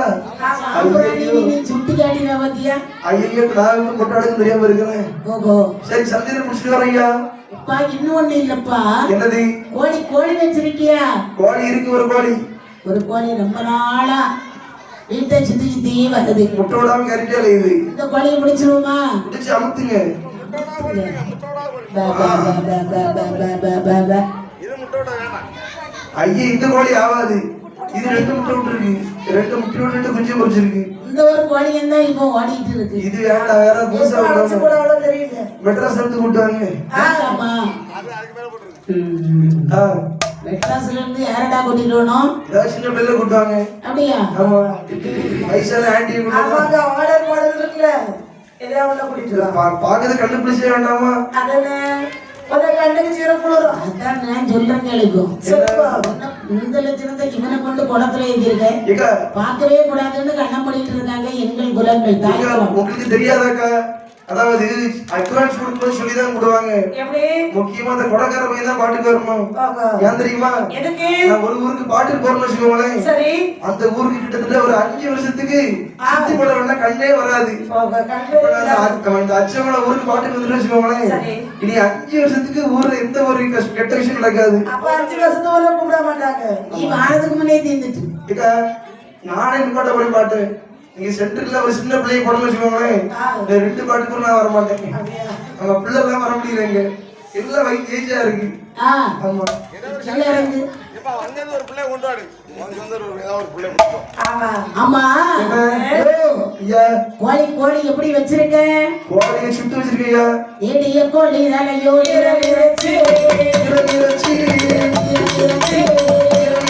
சாம்பிராணி நீ சுட்டு காட்டினா பாத்தியா? ஐயோ நான் மொட்டாடுன்னு தெரியாம இருக்கிறேன். ஓஹோ சரி சந்திரன் முடிச்சுட்டு வரேன் ஐயா. அப்பா இன்னொன்னு இல்லப்பா. என்னது? கோழி வச்சிருக்கியா? கோழி இருக்கு. ஒரு கோழி ஒரு கோழி ரொம்ப நாளா வீட்டை சுத்தி சுத்தி வருது. முட்டை விடாம கறிட்டே இது இந்த கோழியை முடிச்சிருவோமா? முடிச்சு அமுத்துங்க. பா, பா, பா, பா, பா, பா, பா, பா, பா, பா. இது முட்டோட வேணாம். ஐயா இந்த கோழி ஆகாது. இது ரெண்டு முட்டை விட்டுருக்கு. ரெண்டு முட்டை விட்டு குஞ்சு பொறிச்சிருக்கு. இந்த ஒரு கோழி தான் இப்போ ஓடிட்டு இருக்கு. இது வேண்டாம். வேற புதுசா அடிச்சு கூட அவ்வளவு தெரியல. மெட்ராஸ் எடுத்து கூட்டுவாங்க. ஆமா. அது அதுக்கு மேல போட்டுருக்கு. மெட்ராஸ்ல இருந்து யாரடா கூட்டிட்டு வரணும்? ஏதாவது சின்ன பிள்ளை கூட்டுவாங்க. அப்படியா? ஆமா வயசான ஆண்டி ஆமாங்க ஆர்டர் மாடல் இருக்குல்ல. இதே ஒண்ணு கூட்டிட்டு வா. பாக்குறது கண்டுபிடிச்சே வேண்டாமா? அதனே ஒரு கண்ணுக்கு சீரக்குளுரும். அதான் நான் சொல்றேன் கேளுக்கும். சொல்லுப்பா. இந்த லட்சணத்தை இவனை கொண்டு குளத்துல ஏற்றிருக்கேன். ஏக்கா பார்க்கவே கூடாதுன்னு கண்ணம் பண்ணிட்டு இருக்காங்க எங்கள் குலங்கள் தாய் ஏக்கா, குலம். உங்களுக்கு தெரியாதாக்கா? அதாவது அட்வான்ஸ் கொடுக்கும்போது சொல்லிதான் கொடுவாங்க. எப்படி? முக்கியமா அந்த கொடைக்கார பையன் தான் பாட்டுக்கு வரணும். ஆமா. ஏன் தெரியுமா? எதுக்கு? நான் ஒரு ஊருக்கு பாட்டுக்கு போறேன்னு வச்சுக்கோங்களேன். சரி. அந்த ஊருக்கு கிட்டத்தட்ட ஒரு 5 வருஷத்துக்கு சுத்தி படம் வேணா கண்ணே வராது. போக கண்டு இந்த அச்சமலை ஊருக்கு பாட்டுக்கு வந்துட்டு வச்சுக்கோங்களேன். சரி. இனி 5 வருஷத்துக்கு ஊர்ல எந்த ஒரு கெட்ட விஷயம் நடக்காது. அப்ப 5 வருஷத்து வரை கூப்பிட மாட்டாங்க. நீ வாரதுக்கு முன்னே தீர்ந்துட்டு. ஏக்கா நானே நிப்பாட்ட போய் பாட்டு நீங்க சென்டர்ல ஒரு சின்ன பிள்ளைய போடணும்னு வச்சுக்கோங்களேன். இந்த 2 பாட்டுக்கும் நான் வர மாட்டேன். நம்ம பிள்ளை எல்லாம் வர முடியலங்க. எல்லாம் வயசு ஏஜா இருக்கு. ஆமா சொல்ல இறங்கு. இப்ப அங்கிருந்து ஒரு பிள்ளை கொண்டு வாடு. உனக்கு வந்து ஏதாவது ஒரு பிள்ளை பிடிக்கும். ஆமா. ஆமா. ஐயா கோழி எப்படி வச்சிருக்க? கோழியை சுட்டு வச்சிருக்கையா? ஏடிய கோழி தலையோ இறச்சி. இறச்சி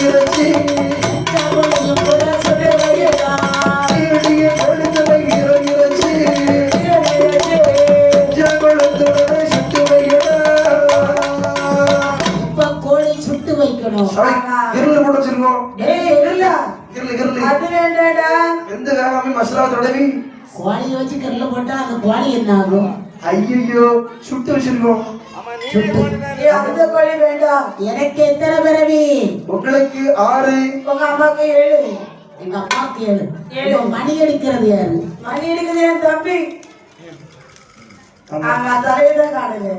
இறச்சி கோழியும் கூட சுட்டு வையடா. இறங்கிய கோழி தலை இறச்சி ஜாமலத்தோட சுட்டு வையடா. இப்ப கோழி சுட்டு வைக்கணும். இருள போட்டு வச்சிருக்கோம். ஏய் இல்ல. இருளு அது வேண்டாடா. எந்த வேகாம மசாலா தடவி கோழியை வச்சு கல்ல போட்டா அந்த கோழி என்ன ஆகும்? ஐயோ சுட்டு வச்சிருக்கோம். ஆமா நீ போடுனே. ஏய் அந்த கோழி வேண்டாம். எனக்கு எத்தனை பிறவி? உங்களுக்கு 6. உங்க அம்மாக்கு 7. எங்க அம்மாக்கு 7. இப்போ மணி அடிக்கிறது யாரு? மணி இருக்குது என் தம்பி. ஆமா தலையதான் காணுது.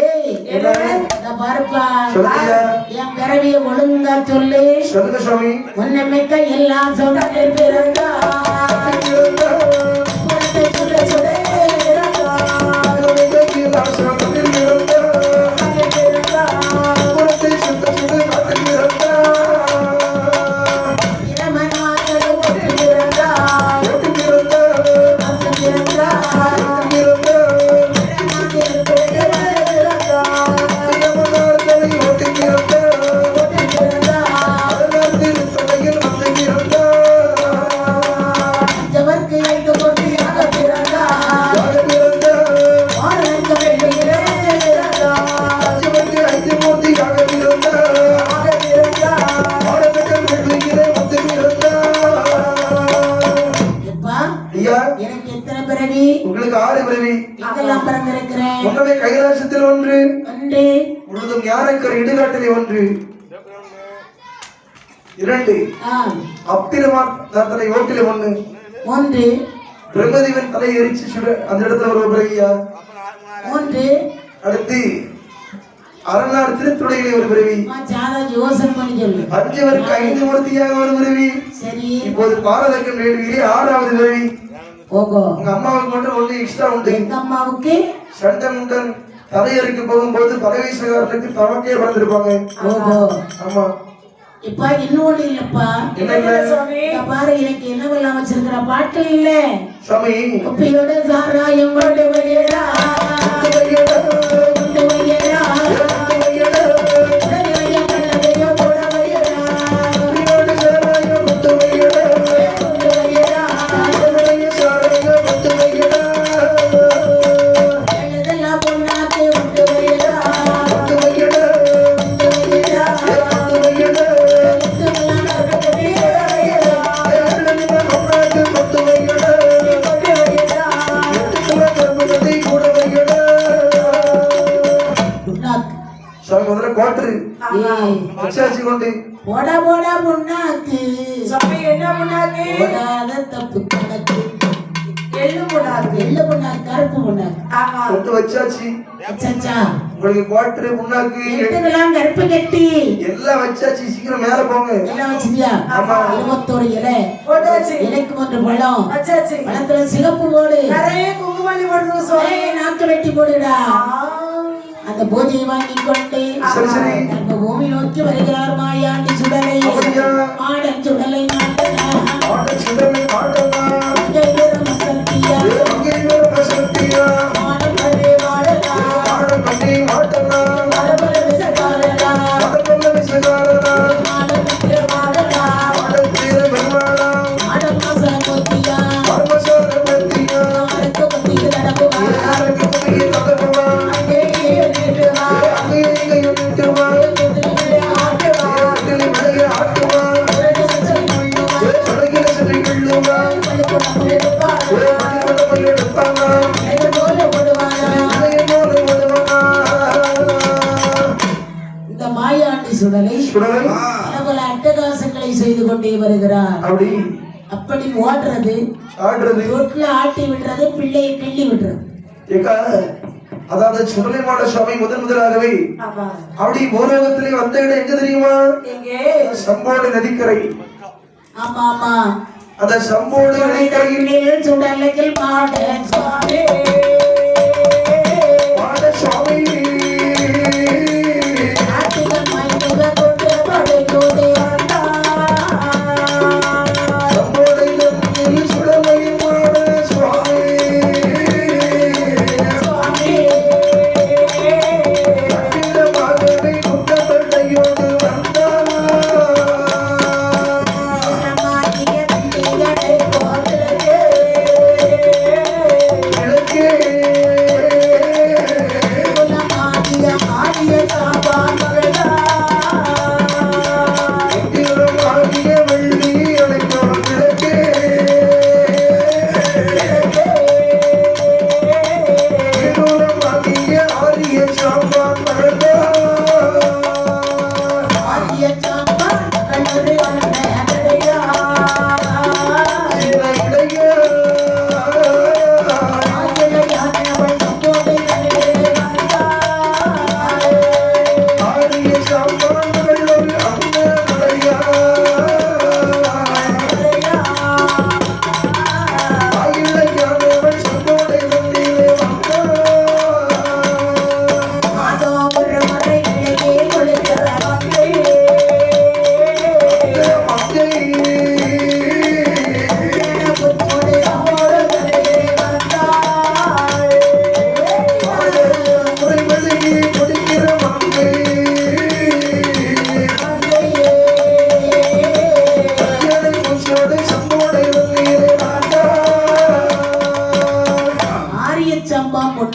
ஏய் இந்த பாருப்பா. சொல்லுங்க. என் பிறவிய ஒழுங்கா சொல்லு. சொல்லுங்க சுவாமி. உன்னை மிக்க எல்லாம் சொந்தத்தை பிறந்தா சுட சுட இரமனாக்கள் ஒட்டு பிறந்தா ஒட்டு பிறந்தா ஓட்டி பிறந்தா மூர்த்தியாக பிறந்தார். யாக பிறந்தார். ஆனந்த வெள்ளியிலே பிறந்தார். ராஜவர்க்கு ஐந்து மூர்த்தியாக பிறந்தார். ஆடவர்கள் வெள்ளியிலே வந்து பிறந்தார். எப்பா, ஐயா, எனக்கு எத்தனை பிறவி? உங்களுக்கு 6 பிறவி. எங்கெல்லாம் பிறந்திருக்கிறேன்? முன்னமே கைலாசத்தில் 1, ஒன்று, முழுதும் ஞானக்கரை இடுகாட்டிலே 1, 2 அப்பிரமான் தலை ஓட்டிலே 1, ஒன்று, பிரம்மதேவன் தலை எரிச்சு சுட அந்த இடத்துல ஒரு பிறவியா. ஒன்று. அடுத்து அரணார் திருத்துறையிலே ஒரு பிறவி. சாதா யோசனை பண்ணி சொல்லு. பஞ்சவருக்கு 5 மூர்த்தியாக ஒரு பிறவி. சரி. இப்போது பாரதக்கன் வேள்வியிலே 6வது பிறவி. ஓகோ. உங்க அம்மாவுக்கு மட்டும் 1 எக்ஸ்ட்ரா உண்டு. எங்க அம்மாவுக்கு சண்டமுண்டன் தலையறுக்கு போகும்போது பரவேசகாரனுக்கு தமக்கே பிறந்திருப்பாங்க. ஓஹோ. ஆமா. இப்ப இன்னொன்னு இல்லப்பா. என்ன சுவாமி? இங்க பாரு, எனக்கு என்னவெல்லாம் வச்சிருக்கிற பாட்டு இல்ல. சுவாமி, குப்பியோட சாராயம் கொண்டு வையடா, கொண்டு வையடா, உடனடியாக கண்ணதையோ போட வையடா, கொண்டு வையடா. எனதெல்லாம் பொண்ணாக்கு கொண்டு வையடா, கொண்டு வையடா. சுவாமி முதல்ல கோட்டரு அச்சாச்சி கொண்டு போடா போடா பொண்ணாக்கு, சுவாமி என்ன முன்னாடி போடாத தப்பு கணக்கு. எள்ளு முன்னாடி வெள்ளை பொண்ணாக்கு, கருப்பு பொண்ணாக்கு. ஆமா கொண்டு வச்சாச்சு. அச்சச்சா, உங்களுக்கு கோட்டரு முன்னாக்கு எட்டுக்கெல்லாம் கருப்பு கட்டி எல்லாம் வச்சாச்சு. சீக்கிரம் மேல போங்க. எல்லாம் வச்சிருக்கியா? ஆமா. 21 இலை, போட்டாச்சு இலைக்கு 1 பழம், அச்சாச்சு பழத்துல சிகப்பு போடு, நிறைய குங்குமல்லி போடுது சுவாமி ஏய், நாக்கு வெட்டி போடுடா. அந்த பூஜையை வாங்கி கொண்டு சரி, சரி. நம்ம பூமி நோக்கி வருகிறார் மாயாண்டி சுடலை. அப்படியா? ஆடன் சுடலை மாட்டனா, ஆட சிந்தனை ஆடனா அங்கே வரும் சக்தியா, அங்கே ஒரு வசந்தியா ஆடம் பரே மாடனா, ஆட பண்ணி ஆடனா மரபர விசகாரனா, ஆடப்பல்ல விசகாரனா ஆடம் விக்கிர மாடனா, ஆட தீர பெருமாளா ஆடம் மாசன கோத்தியா, பரமசார பத்தியா ஆடக்கு கொத்திக்கு நடக்குமா, யாருக்கு புதிய ததபமா அங்கே நீட்டுவா, அங்கே இங்கேயும் நிட்டுவா குதிரைகளை ஆட்டுவா, ஏற்றிலே மலையை ஆட்டுவா உரடு சச்சை கொள்ளுவா, தொடங்கில சொல்லி கொள்ளுவா பள்ளிக்கு நம்ம எடுப்பாரா, மணிமண்டபம் எடுப்பானா இது போல போடுவாரா. இதையோடு விடுவானா. இந்த மாயாண்டி சுடலை சுடலை பல பல அட்டகாசங்களை செய்து கொண்டே வருகிறார். அப்படி அப்படி ஓடுறது, ஆடுறது தொட்டில ஆட்டி விடுறது, பிள்ளையை கிள்ளி விடுறது. ஏக்கா, அதாவது சுடலைமாட சுவாமி முதலாகவே ஆமா அப்படி பூலோகத்திலே வந்த இடம் எங்க தெரியுமா? எங்கே சம்போடு நதிக்கரை. ஆமா ஆமா. அந்த சம்போடு நதிக்கரையில் சுடலையில் சுடலையில் மாட சுவாமி, மாட சுவாமி ஆட்டுகள் மைந்துக கொண்டு படுகொடே சம்போடு நதியில் சுடலை மாட சுவாமி சுவாமி, கட்டிடமாகவே குண்டப்பட்டையோடு வந்தார். மாட்டிய பிள்ளைகளை போடுறது, இளம்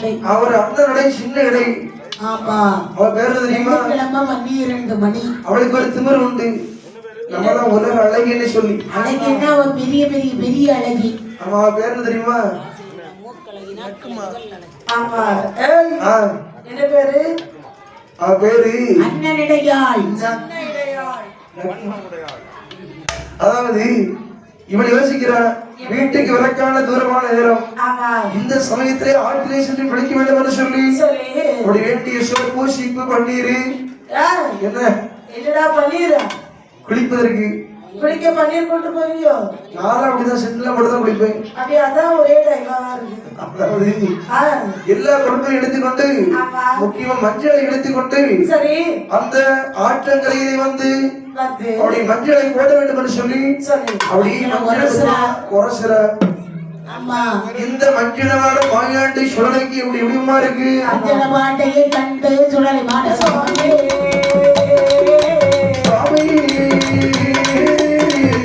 உண்டு. அவர் அண்ணனுடைய சின்ன இடை. ஆமா. அவ பேரு தெரியுமா? கிழமை 12 மணி. அவளுக்கு ஒரு திமிர் உண்டு. நம்மளாம் உலக அழகின்னு சொல்லி. அழகின்னா அவ பெரிய பெரிய பெரிய அழகி. ஆமா, அவ பேரு தெரியுமா? ஆமா. ஏய், ஆ, என்ன பேரு? அவ பேரு அண்ணனிடையாள். அதாவது இவன் யோசிக்கிறான், வீட்டுக்கு விளக்கான தூரமான நேரம், ஆமா. இந்த சமயத்திலே ஆற்றிலே சென்று பிடிக்க வேண்டும் என்று சொல்லி சொல்லி. அப்படி வேண்டிய சோப்பு சீப்பு பன்னீர் ஏய், என்ன என்னடா பன்னீர்? குளிப்பதற்கு குளிக்க பன்னீர் கொண்டு போவியோ? நானும் அப்படிதான் செட்டில மட்டும் தான் குளிப்பேன். அப்படியே அதான் ஒரே டைமா இருக்கு. அதாவது ஆ, எல்லா பொருட்களையும் எடுத்துக்கொண்டு ஆமா. முக்கியமா மஞ்சளை எடுத்துக்கொண்டு சரி. அந்த ஆற்றங்கரையிலே வந்து வந்து அப்படி மஞ்சளை போட வேண்டும் என்று சொல்லி சொல்லி. அப்படி உரசுற ஆமா. இந்த மஞ்சளவாட மாயாண்டி சுடலைக்கு எப்படி எப்படிமா இருக்கு? அஞ்சன பாட்டையை கண்டு சுடலை மாட சுவாமி. சுவாமி,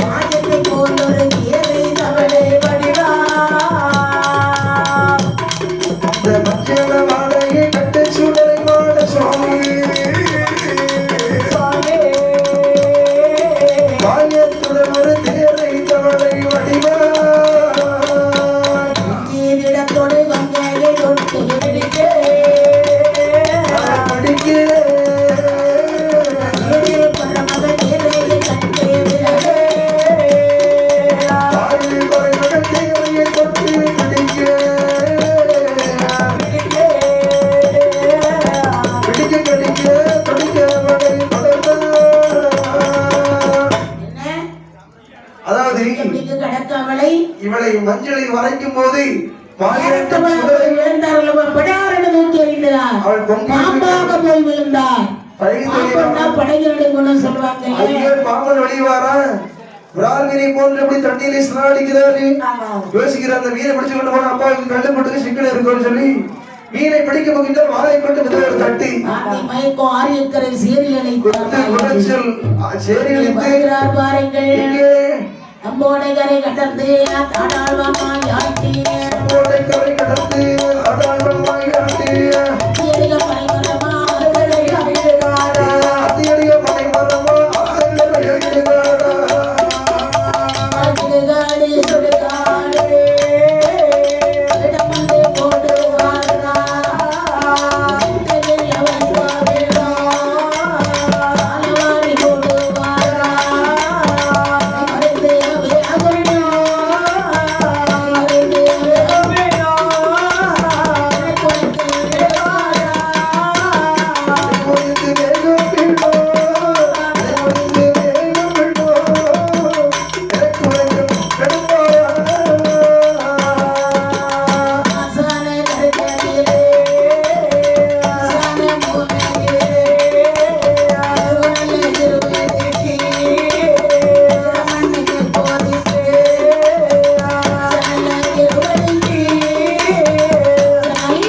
மாயத்தை போல் ஒரு ஏழை தவளை வடிவா. இந்த மஞ்சளவாடையை கண்டு சுடலை மாட சுவாமி. மாயத்துடன் ஒரு தேரை தவளை வடிவா. இடத்தோடு வங்கையை தொட்டு பிடிக்க. பிடிக்க பரமகன் ஏழையை கண்டு விலக. ஆயுள் கொலை மகன் தேவையை தொட்டு பிடிக்க பிடிக்க பிடிக்க பிடிக்க மகை தொடர்ந்தார். என்ன? அதாவது எப்படிக்கு கடக்காமலை இவளை மஞ்சளை வரைக்கும் போது நேரத்தவள் போய் விழுந்தார்கள். அவர் படாரென தூக்கி எறிந்தார். அவள் பொங்கி பாம்பாக போய் விழுந்தார். பாம்புன்னா படைகளுடைய குணம் சொல்லுவாங்க. ஐயோ, பாம்பன் வெளிவாரா பிரார்கினை போன்றபடி தண்ணீரை சிலாடிக்கிறாரு. ஆமா. யோசிக்கிற அந்த மீனை பிடிச்சு கொண்டு போன அப்பா கண்டு போட்டு சிக்கல் இருக்கும்னு சொல்லி மீனை பிடிக்க போகின்ற வாழை கொண்டு முதல்வர் தட்டி ஆந்தை மயக்கம் ஆரியக்கரை சீரியலை குறைச்சல் சேரிகளித்து வருகிறார் பாருங்கள். இங்கே நம்மோடை கரை கடந்து தாடாழ்வாமாய் ஆட்டி கோடை கரை கடந்து அடாழ்வாய் ஆட்டி அதிக பரிமளமா அதிக மலை மரமா எழுதுகாடா சுடுகாடு சுடுகாடு இடமந்து போட்டு வாரா அவன் சுவாமிடா அலவாரி போட்டு வாரா மறைந்து அவையாகணும் மறைந்து பொழுது வேகம் விட்டோ பொழுது வேகம் விட்டோ எனக்கு உலகம் கடப்பாயா ஆசான கருக்கடியிலே ஆசான மூலையிலே அருவல்ல திருவேதிக்கு மண்ணுக்கு போதித்து சல்ல திருவடிக்கு நீ